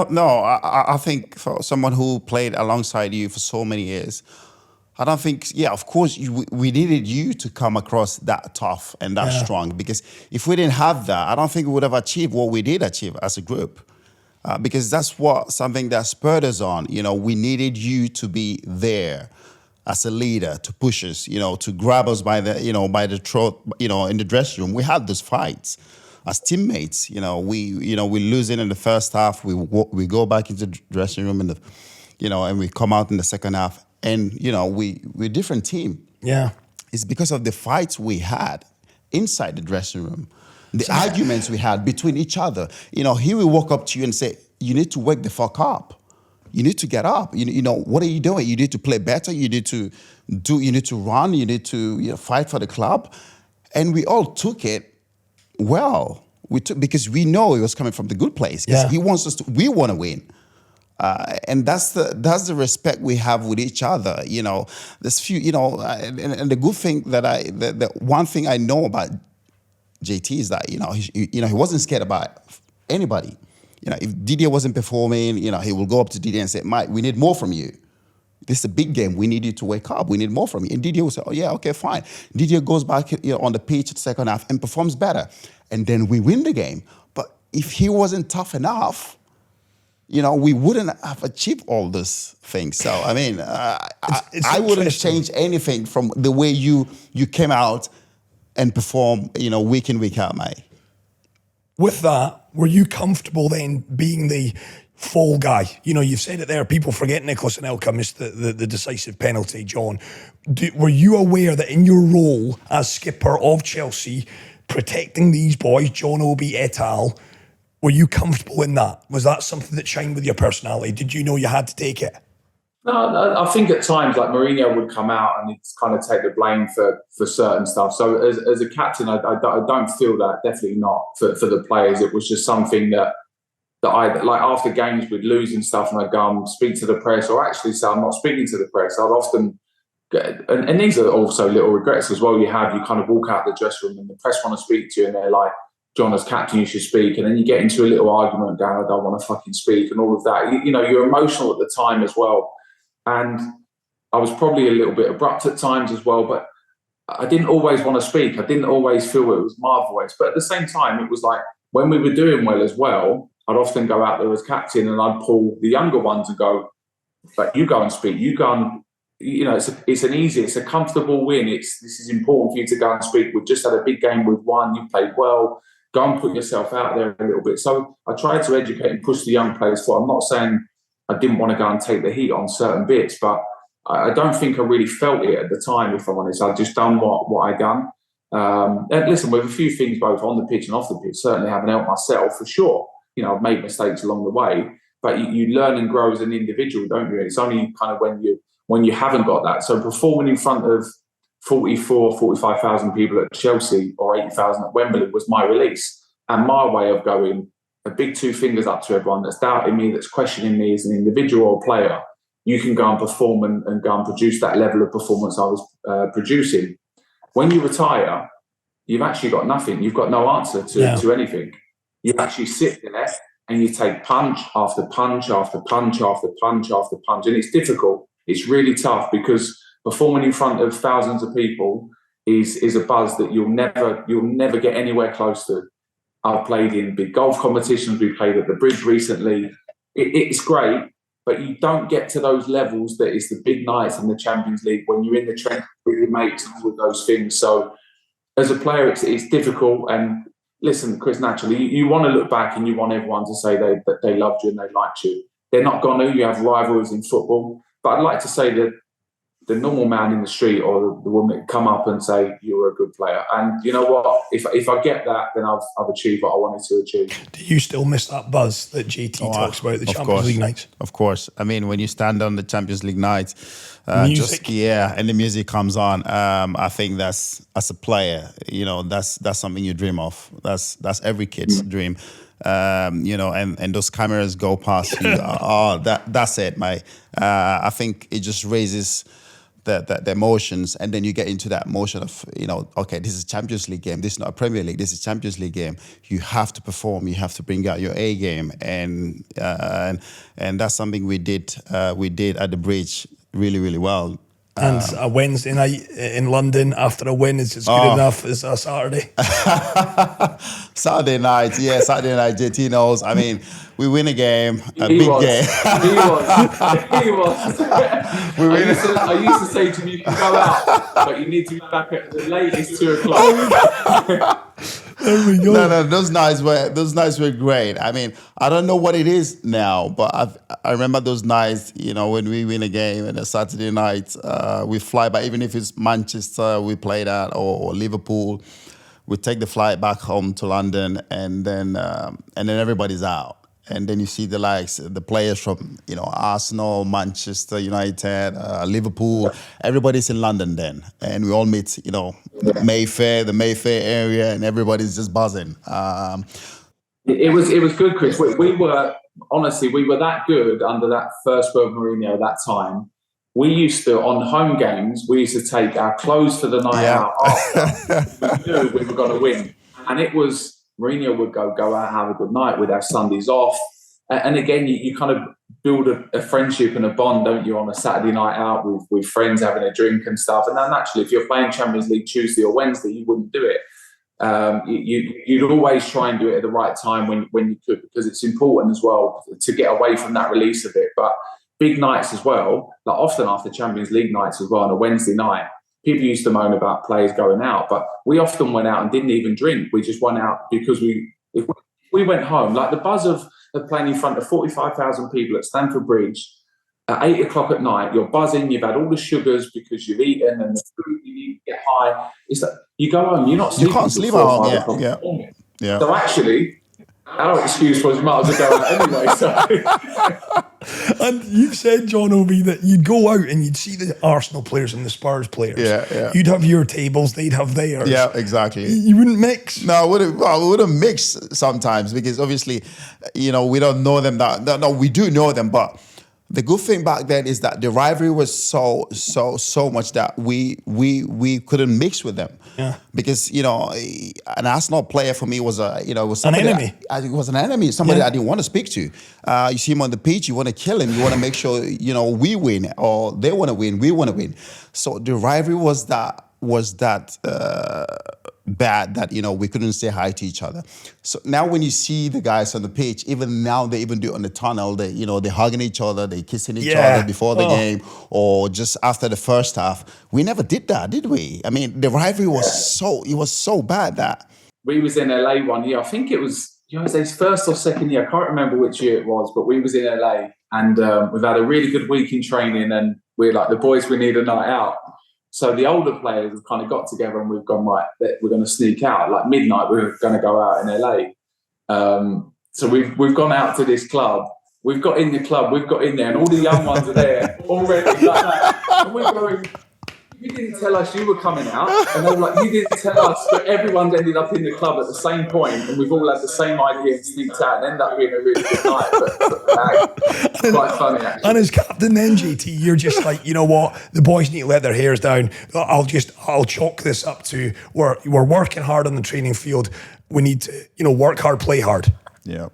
I think for someone who played alongside you for so many years, I don't think, of course, we needed you to come across that tough and that strong, because if we didn't have that, I don't think we would have achieved what we did achieve as a group. Because that's something that spurred us on. You know, we needed you to be there as a leader, to push us, you know, to grab us by the throat, you know, in the dressing room. We had those fights as teammates. You know, we losing in the first half. We go back into the dressing room and we come out in the second half. And, you know, we're a different team. Yeah. It's because of the fights we had inside the dressing room, the arguments we had between each other. You know, he will walk up to you and say, you need to wake the fuck up. You need to get up. You know, what are you doing? You need to play better. You need to run. You need to fight for the club. And we all took it well. Because we know it was coming from the good place. Because he wants us we want to win. And that's the respect we have with each other. You know, there's few, you know, and the good thing the one thing I know about JT is that, he wasn't scared about anybody. You know, if Didier wasn't performing, you know, he will go up to Didier and say, Mike, we need more from you. This is a big game. We need you to wake up. We need more from you. And Didier will say, oh, yeah, okay, fine. Didier goes back on the pitch the second half and performs better. And then we win the game. But if he wasn't tough enough, you know, we wouldn't have achieved all these things. So, I mean, I wouldn't change anything from the way you came out and perform, you know, week in, week out, mate. With that, were you comfortable then being the fall guy? You know, you've said it there. People forget Nicholas Anelka missed the decisive penalty, John. Were you aware that in your role as skipper of Chelsea, protecting these boys, John Obi et al., were you comfortable in that? Was that something that shined with your personality? Did you know you had to take it? No, I think at times, like Mourinho would come out and he'd kind of take the blame for certain stuff. So as a captain, I don't feel that, definitely not for the players. It was just something that I, like after games we'd lose and stuff, and I'd go and speak to the press, or actually say I'm not speaking to the press. I'd often, and these are also little regrets as well. You kind of walk out the dressing room and the press want to speak to you and they're like, John, as captain, you should speak. And then you get into a little argument going, I don't want to fucking speak and all of that. You know, you're emotional at the time as well. And I was probably a little bit abrupt at times as well, but I didn't always want to speak. I didn't always feel it was my voice. But at the same time, it was like when we were doing well as well, I'd often go out there as captain and I'd pull the younger ones and go, but you go and speak. You go and, you know, it's a comfortable win. This is important for you to go and speak. We've just had a big game, we've won, you played well. Go and put yourself out there a little bit. So I tried to educate and push the young players forward. I'm not saying I didn't want to go and take the heat on certain bits, but I don't think I really felt it at the time, if I'm honest. I'd just done what I done. And listen, with a few things both on the pitch and off the pitch, certainly haven't helped myself for sure. You know, I've made mistakes along the way, but you learn and grow as an individual, don't you? It's only kind of when you haven't got that. So performing in front of 45,000 people at Chelsea or 80,000 at Wembley was my release and my way of going a big 2 fingers up to everyone that's doubting me, that's questioning me as an individual or player. You can go and perform and go and produce that level of performance I was producing. When you retire, you've actually got nothing. You've got no answer to anything. You actually sit there and you take punch after punch after punch after punch after punch. And it's difficult. It's really tough because performing in front of thousands of people is a buzz that you'll never get anywhere close to. I've played in big golf competitions. We played at the Bridge recently. It's great, but you don't get to those levels that is the big nights in the Champions League when you're in the trenches with your mates and all of those things. So as a player, it's difficult. And listen, Chris, naturally, you want to look back and you want everyone to say that they loved you and they liked you. They're not going to. You have rivalries in football. But I'd like to say that the normal man in the street or the woman come up and say, you're a good player. And you know what? If I get that, then I've achieved what I wanted to achieve. Do you still miss that buzz that JT talks about, the Champions League nights? Of course. I mean, when you stand on the Champions League nights, music. and the music comes on, I think that's, as a player, that's something you dream of. That's every kid's dream. And those cameras go past you. That's it, mate. I think it just raises the emotions, and then you get into that motion of, okay, this is a Champions League game. This is not a Premier League. This is a Champions League game. You have to perform. You have to bring out your A game, and that's something we did at the Bridge really, really well. And a Wednesday night in London after a win is as good enough as a Saturday. Saturday night, JT knows. I mean, we win a game, a He big was. game. He was. I used to say to him, you can go out, but you need to be back at the latest 2:00. There we go. No, those nights were great. I mean, I don't know what it is now, but I remember those nights, when we win a game and a Saturday night, we fly back, even if it's Manchester we played at or Liverpool, we take the flight back home to London, and then everybody's out. And then you see the players from, Arsenal, Manchester United, Liverpool. Everybody's in London then. And we all meet, the Mayfair area, and everybody's just buzzing. It was good, Chris. We were that good under that first word Mourinho at that time. We used to, on home games, we used to take our clothes for the night out after. We knew we were going to win. And it was, Mourinho would go out, have a good night. We'd have Sundays off. And again, you kind of build a friendship and a bond, don't you, on a Saturday night out with friends having a drink and stuff. And then naturally, if you're playing Champions League Tuesday or Wednesday, you wouldn't do it. You'd always try and do it at the right time when you could, because it's important as well to get away from that release of it. But big nights as well, like often after Champions League nights as well on a Wednesday night, people used to moan about players going out, but we often went out and didn't even drink. We just went out because if we went home, like the buzz of playing in front of 45,000 people at Stamford Bridge at 8:00 at night, you're buzzing, you've had all the sugars because you've eaten and the food you need to get high. It's like you go home, you're not sleeping. You can't sleep at home, yeah. So actually, our excuse was might as well go out anyway. So. And you've said, John Obi, that you'd go out and you'd see the Arsenal players and the Spurs players. Yeah. You'd have your tables, they'd have theirs. Yeah, exactly. You wouldn't mix. No, we wouldn't mix sometimes because obviously, we don't know them. No, we do know them, but the good thing back then is that the rivalry was so much that we couldn't mix with them. Yeah. Because an Arsenal player for me was was an enemy. It was an enemy, somebody I didn't want to speak to. You see him on the pitch, you want to kill him, you want to make sure we win, or they want to win, we want to win. So the rivalry was that bad that we couldn't say hi to each other. So now when you see the guys on the pitch, even now they even do it on the tunnel, they're hugging each other, they kissing each other before the game or just after the first half. We never did that, did we? I mean, the rivalry was so bad that we was in LA one year. I think it was Jose's first or second year. I can't remember which year it was, but we was in LA and we've had a really good week in training, and we're like, the boys, we need a night out. So the older players have kind of got together and we've gone, right, we're going to sneak out. Like midnight, we're going to go out in LA. So we've gone out to this club. We've got in the club, we've got in there, and all the young ones are there already like that. And we're going, you didn't tell us you were coming out. And they were like, you didn't tell us. But everyone's ended up in the club at the same point, and we've all had the same idea and sneaked out and ended up being a really good night. But it's quite funny, actually. And as captain then, JT, you're just like, you know what? The boys need to let their hairs down. I'll chalk this up to we're working hard on the training field. We need to, work hard, play hard. Yeah.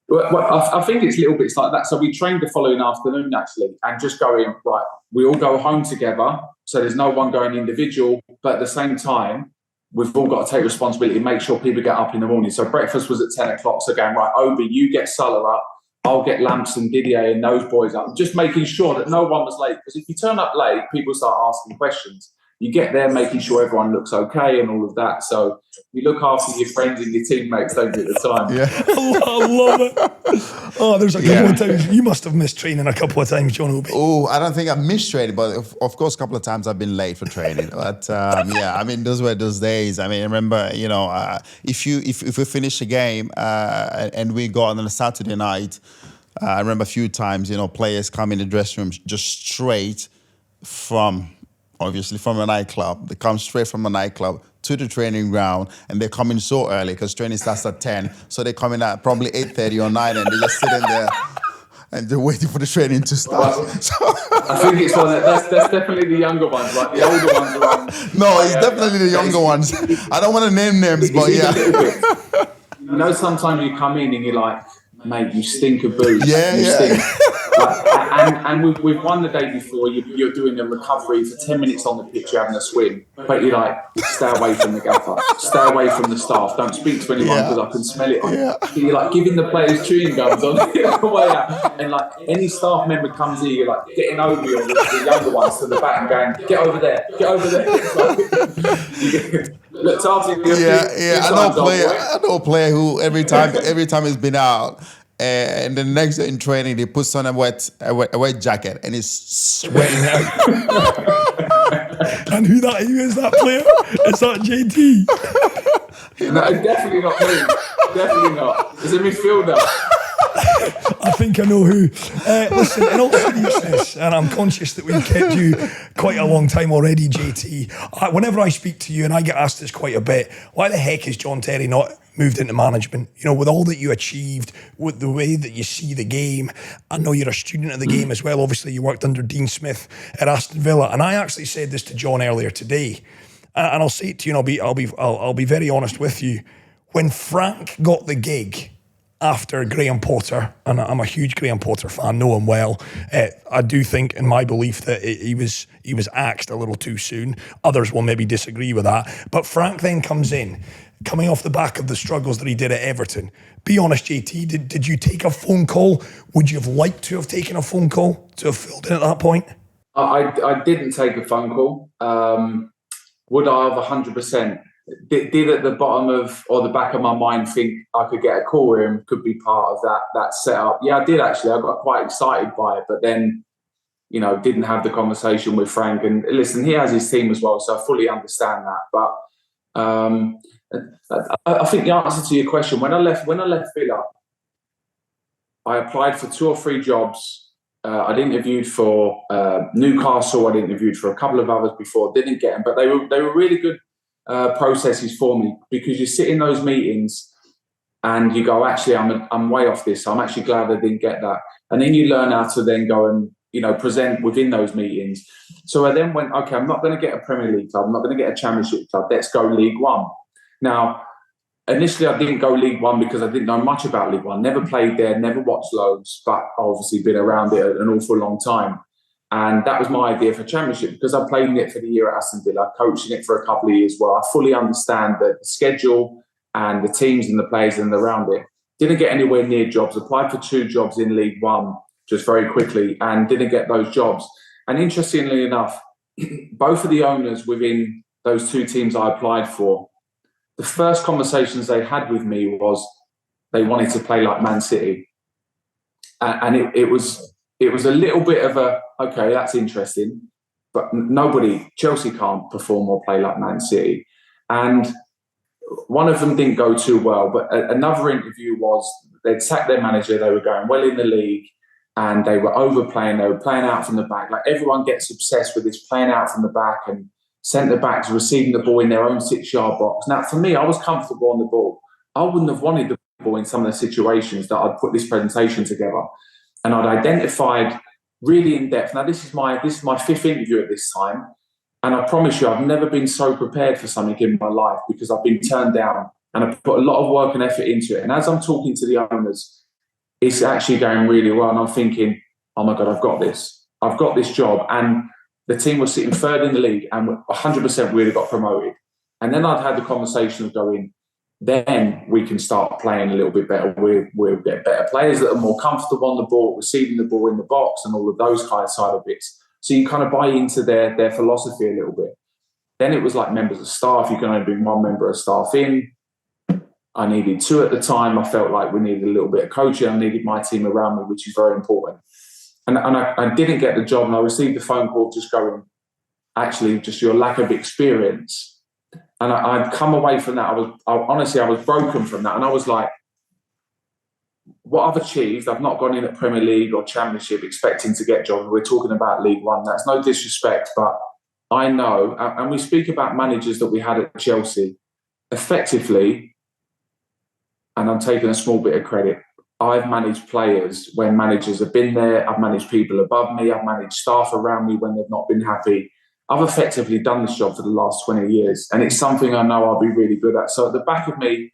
Well, I think it's little bits like that. So we trained the following afternoon, actually, and just going, right, we all go home together. So there's no one going individual, but at the same time, we've all got to take responsibility and make sure people get up in the morning. So breakfast was at 10 o'clock. So going, right, Obi, you get Salah up. I'll get Lamps and Didier and those boys up. Just making sure that no one was late. Because if you turn up late, people start asking questions. You get there making sure everyone looks okay and all of that. So you look after your friends and your teammates, don't you, at the time? Yeah. I love it. Oh, there's a couple of times. You must have missed training a couple of times, John Obi. Oh, I don't think I've missed training, but of course, a couple of times I've been late for training. But I mean, those were those days. I mean, I remember, if we finish a game and we go on a Saturday night, I remember a few times, players come in the dressing room just straight from a nightclub. They come straight from a nightclub to the training ground, and they're coming so early because training starts at 10. So they come in at probably 8:30 or 9, and they're just sitting there and they're waiting for the training to start. I think it's that's definitely the younger ones, like the older ones are. No, it's definitely the younger ones. I don't want to name names, but yeah. Sometimes you come in and you're like, mate, you stink of booze. Yeah. Stink. And we've won the day before. You're doing a recovery for 10 minutes on the pitch, you're having a swim, but you're like, stay away from the gaffer, stay away from the staff, don't speak to anyone because I can smell it on you. You're like giving the players chewing gums on the way out, and like any staff member comes here, you're like getting over the younger ones to the back and going, get over there. Look, I know a player who every time he's been out, and the next day in training, they put on a wet jacket and he's sweating out. And who is that player? Is that JT? No, definitely not me. Definitely not. It's a midfielder. I think I know who. Listen, in all seriousness, and I'm conscious that we've kept you quite a long time already, JT. Whenever I speak to you, and I get asked this quite a bit, why the heck is John Terry not moved into management? With all that you achieved, with the way that you see the game, I know you're a student of the game as well. Obviously, you worked under Dean Smith at Aston Villa, and I actually said this to John earlier today, and I'll say it to you, and I'll be very honest with you. When Frank got the gig after Graham Potter, and I'm a huge Graham Potter fan, know him well. I do think, in my belief, that he was axed a little too soon. Others will maybe disagree with that. But Frank then comes in, coming off the back of the struggles that he did at Everton. Be honest, JT, did you take a phone call? Would you have liked to have taken a phone call to have filled in at that point? I didn't take a phone call. Would I have 100%? Did at the bottom of or the back of my mind think I could get a call with him, could be part of that setup? Yeah, I did actually. I got quite excited by it, but then, didn't have the conversation with Frank. And listen, he has his team as well, so I fully understand that. But I think the answer to your question, when I left Villa, I applied for 2 or 3 jobs. I'd interviewed for Newcastle. I'd interviewed for a couple of others before. Didn't get them, but they were really good processes for me, because you sit in those meetings and you go, actually, I'm way off this. So I'm actually glad I didn't get that. And then you learn how to then go and present within those meetings. So I then went, okay, I'm not going to get a Premier League club. I'm not going to get a Championship club. Let's go League One. Now, initially, I didn't go League One because I didn't know much about League One. Never played there, never watched loads, but obviously been around it an awful long time. And that was my idea for Championship, because I played in it for the year at Aston Villa, coaching it for a couple of years. Well, I fully understand the schedule and the teams and the players and around it. Didn't get anywhere near jobs. Applied for 2 jobs in League One just very quickly and didn't get those jobs. And interestingly enough, both of the owners within those 2 teams I applied for, the first conversations they had with me was they wanted to play like Man City. And it was a little bit of a, okay, that's interesting, but Chelsea can't perform or play like Man City. And one of them didn't go too well, but another interview was they'd sacked their manager, they were going well in the league, and they were overplaying, they were playing out from the back. Like, everyone gets obsessed with this playing out from the back, and centre-backs receiving the ball in their own 6-yard box. Now, for me, I was comfortable on the ball. I wouldn't have wanted the ball in some of the situations that I'd put this presentation together. And I'd identified really in depth. Now, this is my 5th interview at this time. And I promise you, I've never been so prepared for something in my life, because I've been turned down and I've put a lot of work and effort into it. And as I'm talking to the owners, it's actually going really well. And I'm thinking, oh my God, I've got this. I've got this job. And the team was sitting 3rd in the league, and 100% we would have got promoted. And then I'd had the conversation of going, then we can start playing a little bit better. We'll get better players that are more comfortable on the ball, receiving the ball in the box and all of those kind of side of bits. So you kind of buy into their philosophy a little bit. Then it was like members of staff. You can only bring one member of staff in. I needed 2 at the time. I felt like we needed a little bit of coaching. I needed my team around me, which is very important. And I didn't get the job, and I received a phone call just going, actually, just your lack of experience. And I'd come away from that. Honestly, I was broken from that. And I was like, what I've achieved, I've not gone in at Premier League or Championship expecting to get jobs. We're talking about League One. That's no disrespect, but I know, and we speak about managers that we had at Chelsea, effectively, and I'm taking a small bit of credit, I've managed players when managers have been there. I've managed people above me. I've managed staff around me when they've not been happy. I've effectively done this job for the last 20 years, and it's something I know I'll be really good at. So at the back of me,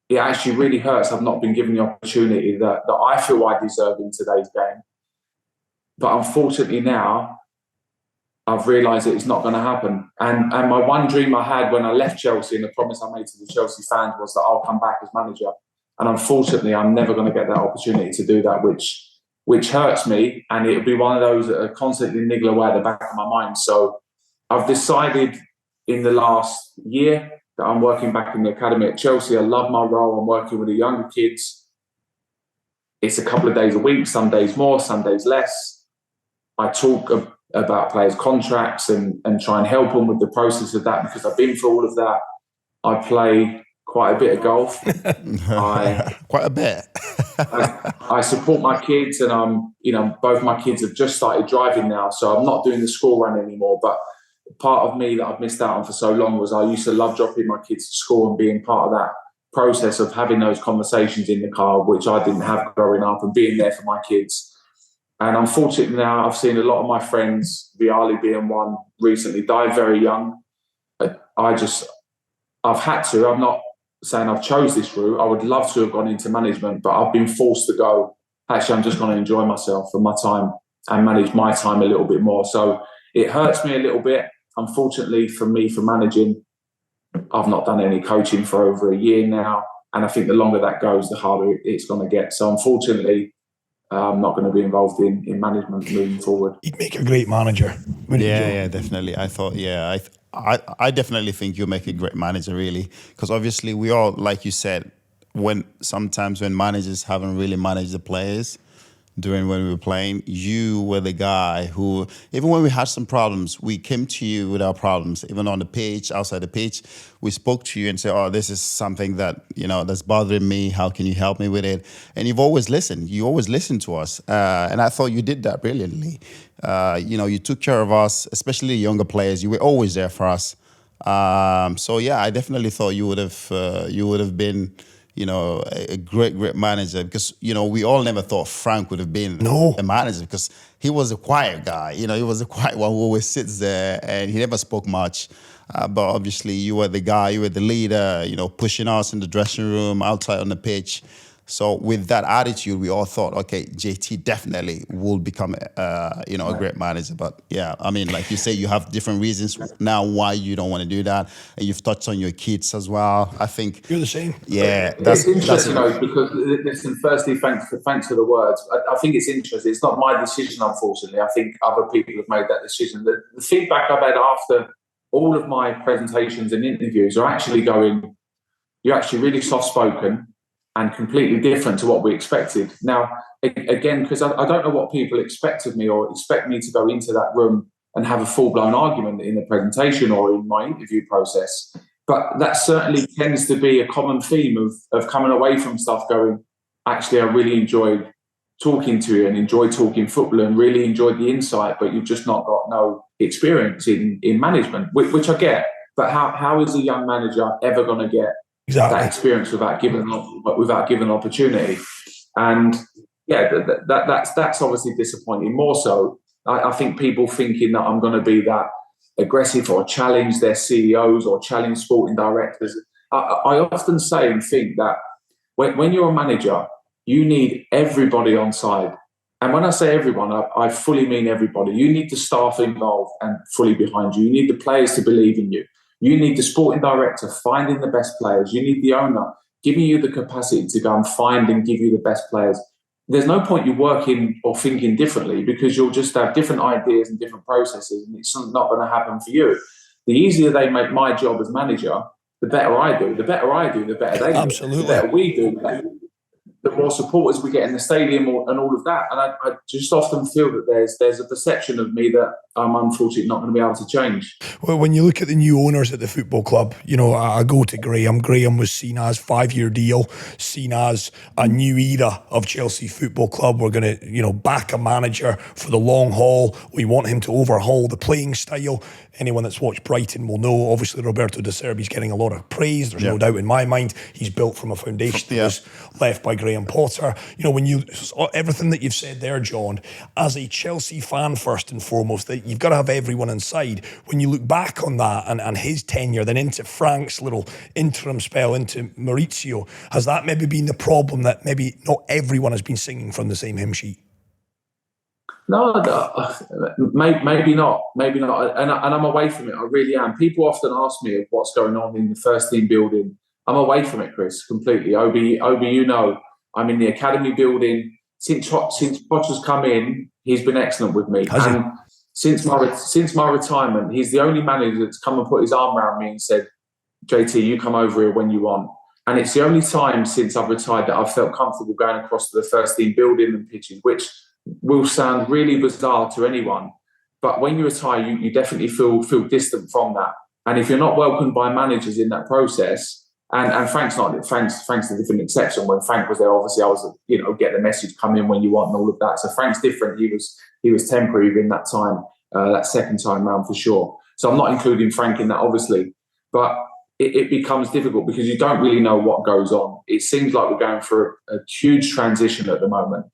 it actually really hurts I've not been given the opportunity that I feel I deserve in today's game. But unfortunately now, I've realised that it's not going to happen. And my one dream I had when I left Chelsea, and the promise I made to the Chelsea fans, was that I'll come back as manager. And unfortunately, I'm never going to get that opportunity to do that, which hurts me. And it'll be one of those that are constantly niggle away at the back of my mind. So I've decided in the last year that I'm working back in the academy at Chelsea. I love my role. I'm working with the younger kids. It's a couple of days a week, some days more, some days less. I talk about players' contracts and try and help them with the process of that, because I've been through all of that. I play quite a bit of golf. Quite a bit. I support my kids, and both my kids have just started driving now, so I'm not doing the school run anymore. But part of me that I've missed out on for so long was I used to love dropping my kids to school and being part of that process of having those conversations in the car, which I didn't have growing up, and being there for my kids. And unfortunately now I've seen a lot of my friends, Viali being one, recently died very young. I've had to. I'm not saying I've chose this route. I would love to have gone into management, but I've been forced to go. Actually, I'm just going to enjoy myself and my time and manage my time a little bit more. So it hurts me a little bit. Unfortunately for me, for managing, I've not done any coaching for over a year now. And I think the longer that goes, the harder it's going to get. So unfortunately, I'm not going to be involved in management moving forward. You'd make a great manager. Yeah, definitely. I thought, I definitely think you'll make a great manager, really. Because obviously we all, like you said, sometimes when managers haven't really managed the players during when we were playing, you were the guy who, even when we had some problems, we came to you with our problems. Even on the pitch, outside the pitch, we spoke to you and said, oh, this is something that, that's bothering me. How can you help me with it? And you've always listened. You always listened to us. And I thought you did that brilliantly. You took care of us, especially younger players. You were always there for us. So yeah, I definitely thought you would have been, a great manager, because, we all never thought Frank would have been a manager, because he was a quiet guy. He was a quiet one who always sits there, and he never spoke much. But obviously you were the guy, you were the leader, pushing us in the dressing room, outside on the pitch. So with that attitude, we all thought, okay, JT definitely will become, a great manager. But yeah, I mean, like you say, you have different reasons now why you don't want to do that, and you've touched on your kids as well. I think you're the same. Yeah, it's interesting, because listen. Firstly, thanks for the words. I think it's interesting. It's not my decision, unfortunately. I think other people have made that decision. The feedback I've had after all of my presentations and interviews are actually going, "You're actually really soft-spoken and completely different to what we expected." Now, again, because I don't know what people expect of me, or expect me to go into that room and have a full-blown argument in the presentation or in my interview process. But that certainly tends to be a common theme of coming away from stuff going, actually, I really enjoyed talking to you and enjoyed talking football and really enjoyed the insight, but you've just not got no experience in management, which I get. But how is a young manager ever going to get that experience without giving an opportunity? And yeah, that's obviously disappointing. More so, I think people thinking that I'm going to be that aggressive or challenge their CEOs or challenge sporting directors. I often say and think that when you're a manager, you need everybody on side. And when I say everyone, I fully mean everybody. You need the staff involved and fully behind you. You need the players to believe in you. You need the sporting director finding the best players. You need the owner giving you the capacity to go and find and give you the best players. There's no point you working or thinking differently, because you'll just have different ideas and different processes, and it's not going to happen for you. The easier they make my job as manager, the better I do. The better I do, the better they do. Absolutely. The better we do, the more supporters we get in the stadium and all of that. And I just often feel that there's a perception of me that I'm unfortunately not going to be able to change. Well, when you look at the new owners at the football club, you know, I go to Graham. Graham was seen as 5-year deal, seen as a new era of Chelsea Football Club. We're going to, you know, back a manager for the long haul. We want him to overhaul the playing style. Anyone that's watched Brighton will know, obviously, Roberto De Zerbi's getting a lot of praise. There's no doubt in my mind. He's built from a foundation that was left by Graham Potter. You know, when you, everything that you've said there, John, as a Chelsea fan, first and foremost, that you've got to have everyone inside. When you look back on that and his tenure, then into Frank's little interim spell, into Maurizio, has that maybe been the problem, that maybe not everyone has been singing from the same hymn sheet? No, maybe not. And I'm away from it. I really am. People often ask me of what's going on in the first team building. I'm away from it, Chris, completely. Obi, you know, I'm in the academy building. Since Potter's come in, he's been excellent with me. Since my retirement, he's the only manager that's come and put his arm around me and said, JT, you come over here when you want. And it's the only time since I've retired that I've felt comfortable going across to the first team building and pitching, which will sound really bizarre to anyone, but when you retire, you definitely feel distant from that. And if you're not welcomed by managers in that process, and Frank's a different exception. When Frank was there, obviously I was, you know, get the message, come in when you want and all of that. So Frank's different. He was temporary in that time, that second time round for sure. So I'm not including Frank in that, obviously, but it becomes difficult because you don't really know what goes on. It seems like we're going through a huge transition at the moment.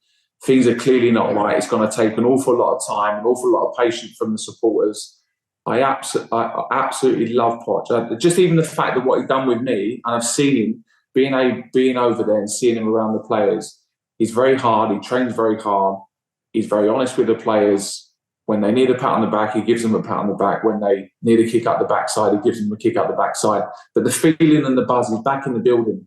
Things are clearly not right. It's going to take an awful lot of time, an awful lot of patience from the supporters. I absolutely love Poch. Just even the fact that what he's done with me, and I've seen him being over there and seeing him around the players. He's very hard. He trains very hard. He's very honest with the players. When they need a pat on the back, he gives them a pat on the back. When they need a kick up the backside, he gives them a kick up the backside. But the feeling and the buzz is back in the building.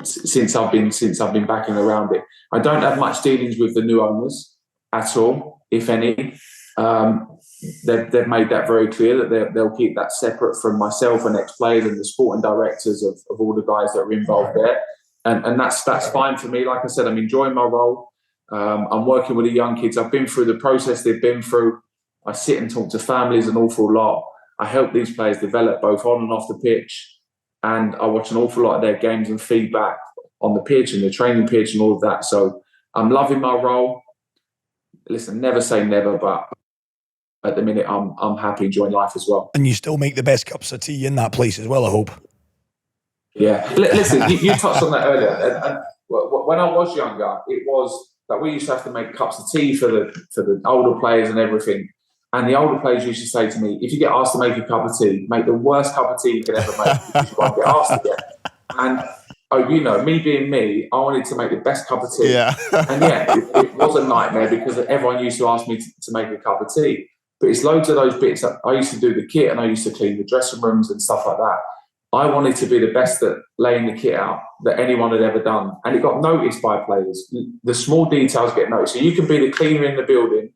Since I've been backing around it, I don't have much dealings with the new owners at all, if any. They've made that very clear that they'll keep that separate from myself and ex-players and the sporting directors of all the guys that are involved there, and that's fine for me. Like I said, I'm enjoying my role. I'm working with the young kids. I've been through the process they've been through. I sit and talk to families an awful lot. I help these players develop both on and off the pitch. And I watch an awful lot of their games and feedback on the pitch and the training pitch and all of that. So I'm loving my role. Listen, never say never, but at the minute I'm happy enjoying life as well. And you still make the best cups of tea in that place as well, I hope. Yeah. Listen, you touched on that earlier. And when I was younger, it was that we used to have to make cups of tea for the older players and everything. And the older players used to say to me, if you get asked to make a cup of tea, make the worst cup of tea you can ever make because you won't get asked again. And, you know, me being me, I wanted to make the best cup of tea. Yeah. And it was a nightmare because everyone used to ask me to make a cup of tea. But it's loads of those bits. I used to do the kit and I used to clean the dressing rooms and stuff like that. I wanted to be the best at laying the kit out that anyone had ever done. And it got noticed by players. The small details get noticed. So you can be the cleaner in the building.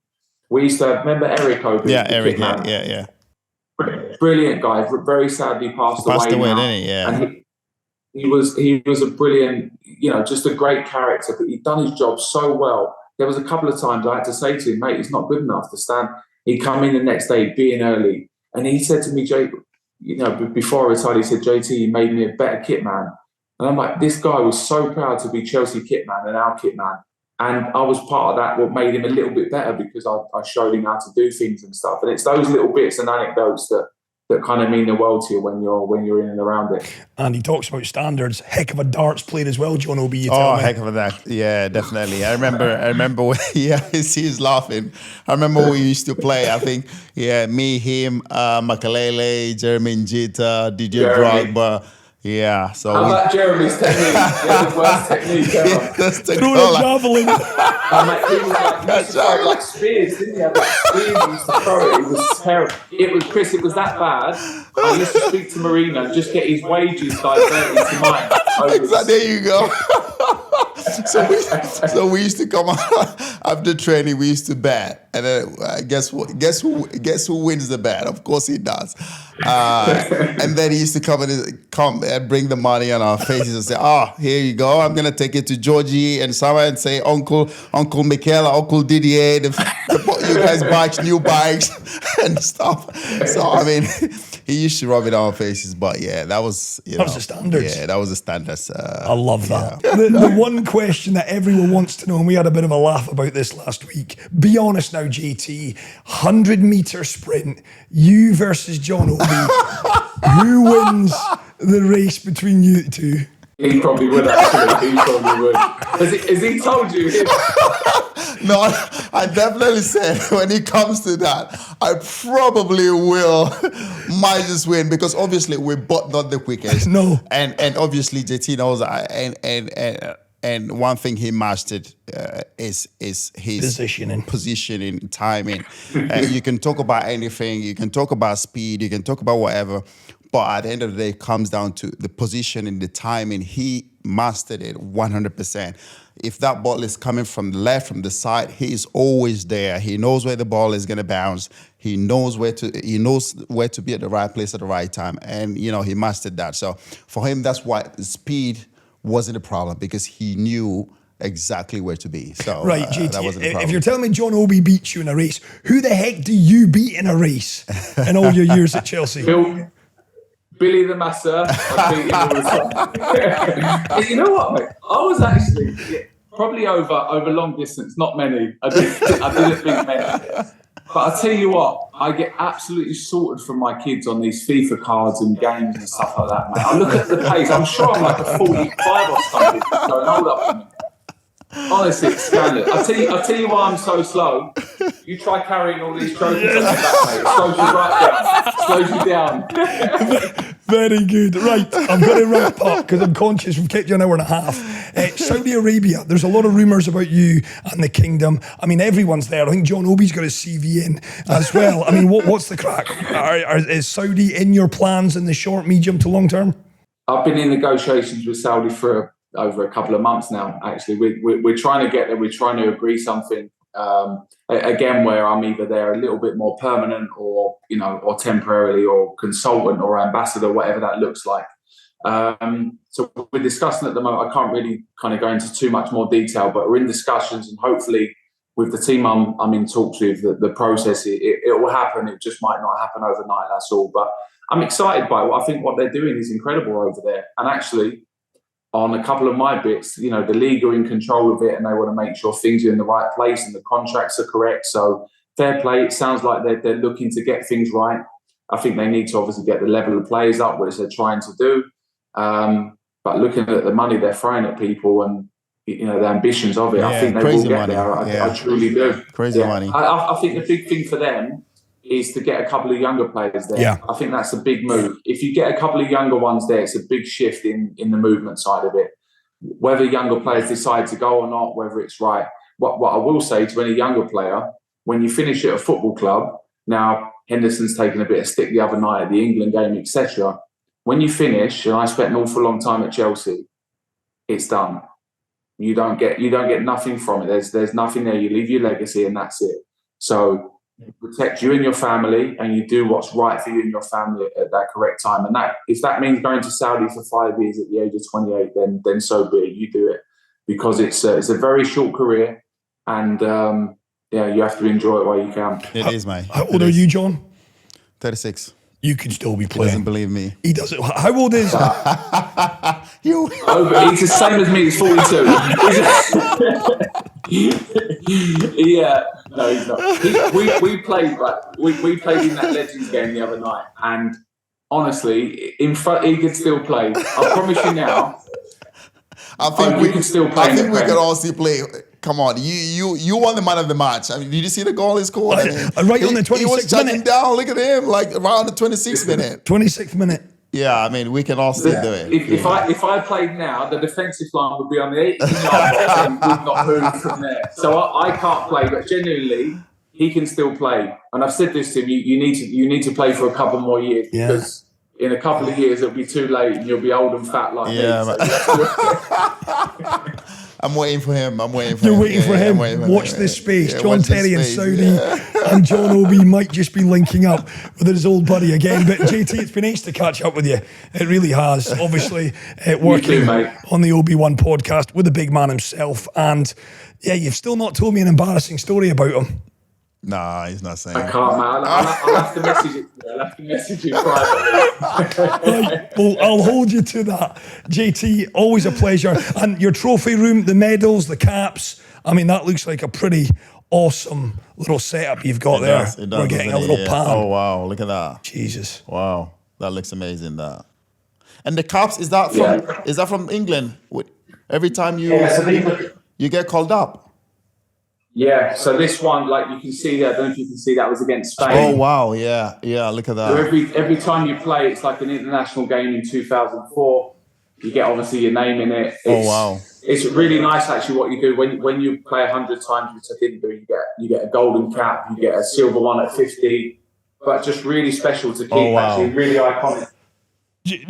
We used to have, remember Eric Obi? Yeah, Eric, yeah. Brilliant guy, very sadly passed away now. Didn't he? Yeah. And he was a brilliant, you know, just a great character, but he'd done his job so well. There was a couple of times I had to say to him, mate, it's not good enough to stand. He'd come in the next day, being early. And he said to me, Jay, you know, before I retired, he said, JT, you made me a better kit man. And I'm like, this guy was so proud to be Chelsea kit man and our kit man. And I was part of that, what made him a little bit better because I showed him how to do things and stuff. And it's those little bits and anecdotes that kind of mean the world to you when you're in and around it. And he talks about standards. Heck of a darts player as well, John Obi. Heck of a that. Yeah, definitely. I remember when he's laughing. I remember we used to play. I think me, him, Makalele, Jeremy Njita, DJ Drogba. Yeah. So how about Jeremy's technique? The worst technique ever. Throw a javelin. Mate, he was like, he used to throw like spears, didn't he? Like spears, he used to throw it. It was terrible. It was, Chris, it was that bad. I used to speak to Mourinho, just get his wages diverted to mine. Exactly. There you go. So we used to come after training. We used to bet, and then guess who wins the bet? Of course he does. And then he used to come and bring the money on our faces and say, here you go. I'm gonna take it to Georgie and Sarah and say, Uncle Mikel, Uncle Didier, you guys buy new bikes and stuff. So I mean, he used to rub it on our faces, but yeah, that was that was the standards. Yeah, that was the standards. I love that. Yeah. The one question that everyone wants to know, and we had a bit of a laugh about this last week. Be honest now, JT. 100-meter sprint, you versus John Obi. Who wins the race between you two? He probably would actually. He probably would. Has he told you? No, I definitely said when it comes to that, I probably might just win because obviously we're both not the quickest. No. And obviously JT knows and one thing he mastered is his positioning, timing. You can talk about anything, you can talk about speed, you can talk about whatever, but at the end of the day, it comes down to the positioning, the timing. He mastered it 100%. If that ball is coming from the left, from the side, he is always there. He knows where the ball is going to bounce. He knows where to be at the right place at the right time. And, he mastered that. So for him, that's why the speed wasn't a problem because he knew exactly where to be. So right, JT, that wasn't a problem. If you're telling me John Obi beats you in a race, who the heck do you beat in a race in all your years at Chelsea? Billy the Masser. I beat him all the time. You know what, mate? I was actually probably over long distance, not many. I didn't beat many. But I tell you what, I get absolutely sorted from my kids on these FIFA cards and games and stuff like that, mate. I look at the pace, I'm sure I'm like a 45 or something. Going, hold up. Honestly, it's scandalous. I'll tell you why I'm so slow. You try carrying all these trophies on your back, mate. It slows you down. Very good. Right, I'm going to wrap up because I'm conscious we've kept you an hour and a half. Saudi Arabia, there's a lot of rumours about you and the kingdom. I mean, everyone's there. I think John Obi's got his CV in as well. I mean, what's the crack? Is Saudi in your plans in the short, medium to long term? I've been in negotiations with Saudi for over a couple of months now, actually. We're trying to get there. We're trying to agree something, again, where I'm either there a little bit more permanent or temporarily or consultant or ambassador, whatever that looks like. So we're discussing at the moment. I can't really kind of go into too much more detail, but we're in discussions and hopefully with the team I'm in talks with, the process, it will happen. It just might not happen overnight, that's all. But I'm excited by it. I think what they're doing is incredible over there. And actually, on a couple of my bits, the league are in control of it and they want to make sure things are in the right place and the contracts are correct. So fair play. It sounds like they're looking to get things right. I think they need to obviously get the level of players up, which they're trying to do. But looking at the money they're throwing at people and the ambitions of it, I think they will get there. I truly do. Crazy money. I think the big thing for them is to get a couple of younger players there. Yeah. I think that's a big move. If you get a couple of younger ones there, it's a big shift in the movement side of it. Whether younger players decide to go or not, whether it's right. What I will say to any younger player, when you finish at a football club, now Henderson's taken a bit of stick the other night at the England game, etc. When you finish, and I spent an awful long time at Chelsea, it's done. You don't get nothing from it. There's nothing there. You leave your legacy and that's it. So protect you and your family, and you do what's right for you and your family at that correct time. And that, if that means going to Saudi for 5 years at the age of 28, then so be it. You do it because it's a very short career, and you have to enjoy it while you can. It is, mate. How old are you, John? 36. You could still be playing. He doesn't believe me. He doesn't. How old is you? Oh, he's the same as me. He's 42. Yeah, no, he's not. We played in that Legends game the other night, and honestly, in front he could still play. I promise you now. I think we can still play. I think we could all still play. Come on, you won the man of the match. I mean, did you see the goal he scored? Right on the 26th minute. He was shutting down. Look at him, like around the 26th minute. 26th minute. Yeah, I mean, we can all still do it. If I played now, the defensive line would be on the 18-yard box and would not move from there. So I can't play, but genuinely, he can still play. And I've said this to him: you need to play for a couple more years because in a couple of years it'll be too late and you'll be old and fat like me. So I'm waiting for him. You're waiting for him. Watch this space. John Terry and Saudi and John Obi might just be linking up with his old buddy again. But JT, it's been nice to catch up with you. It really has. Obviously, working on the Obi One podcast with the big man himself. And yeah, you've still not told me an embarrassing story about him. Nah, he's not saying. I can't, man. I'll have to message it. I'll have to message you privately. Right, well, I'll hold you to that. JT, always a pleasure. And your trophy room, the medals, the caps, I mean, that looks like a pretty awesome little setup you've got there. It does, we're getting a little pan. Oh, wow, look at that. Jesus. Wow, that looks amazing, that. And the caps, is that from England? Every time you get called up? Yeah, so this one, like you can see there, I don't know if you can see, that was against Spain. Oh, wow, yeah, look at that. So every time you play, it's like an international game in 2004. You get obviously your name in it. It's really nice actually what you do when you play 100 times, which I didn't do. You get a golden cap, you get a silver one at 50, but just really special to keep. Actually, really iconic.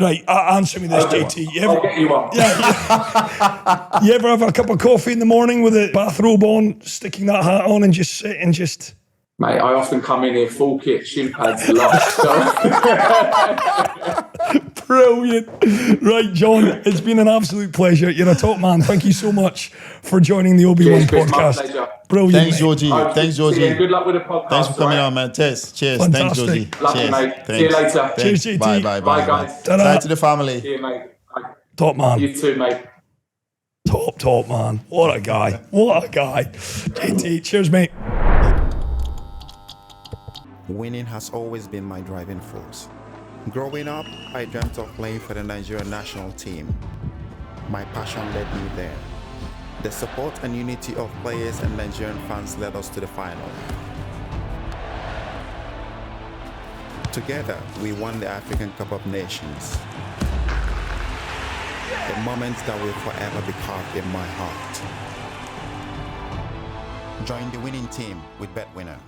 Right, answer me this, JT. I'll get you one. Yeah. You ever have a cup of coffee in the morning with a bathrobe on, sticking that hat on and just sit and just... Mate, I often come in here full kit, shin pads, the lot. Brilliant. Right, John, it's been an absolute pleasure. You're a top man. Thank you so much for joining the Obi One podcast. My pleasure. Brilliant. Thanks, Georgie. Thanks, Georgie. Good luck with the podcast. Thanks for coming on, man. Cheers. Fantastic. Thanks, Georgie. Love you, mate. See you later. Cheers, JT. Bye, guys. Bye to the family. See you, mate. Bye. Top man. You too, mate. Top man. What a guy. JT, cheers, mate. Winning has always been my driving force. Growing up, I dreamt of playing for the Nigerian national team. My passion led me there. The support and unity of players and Nigerian fans led us to the final. Together, we won the African Cup of Nations. A moment that will forever be carved in my heart. Join the winning team with BetWinner.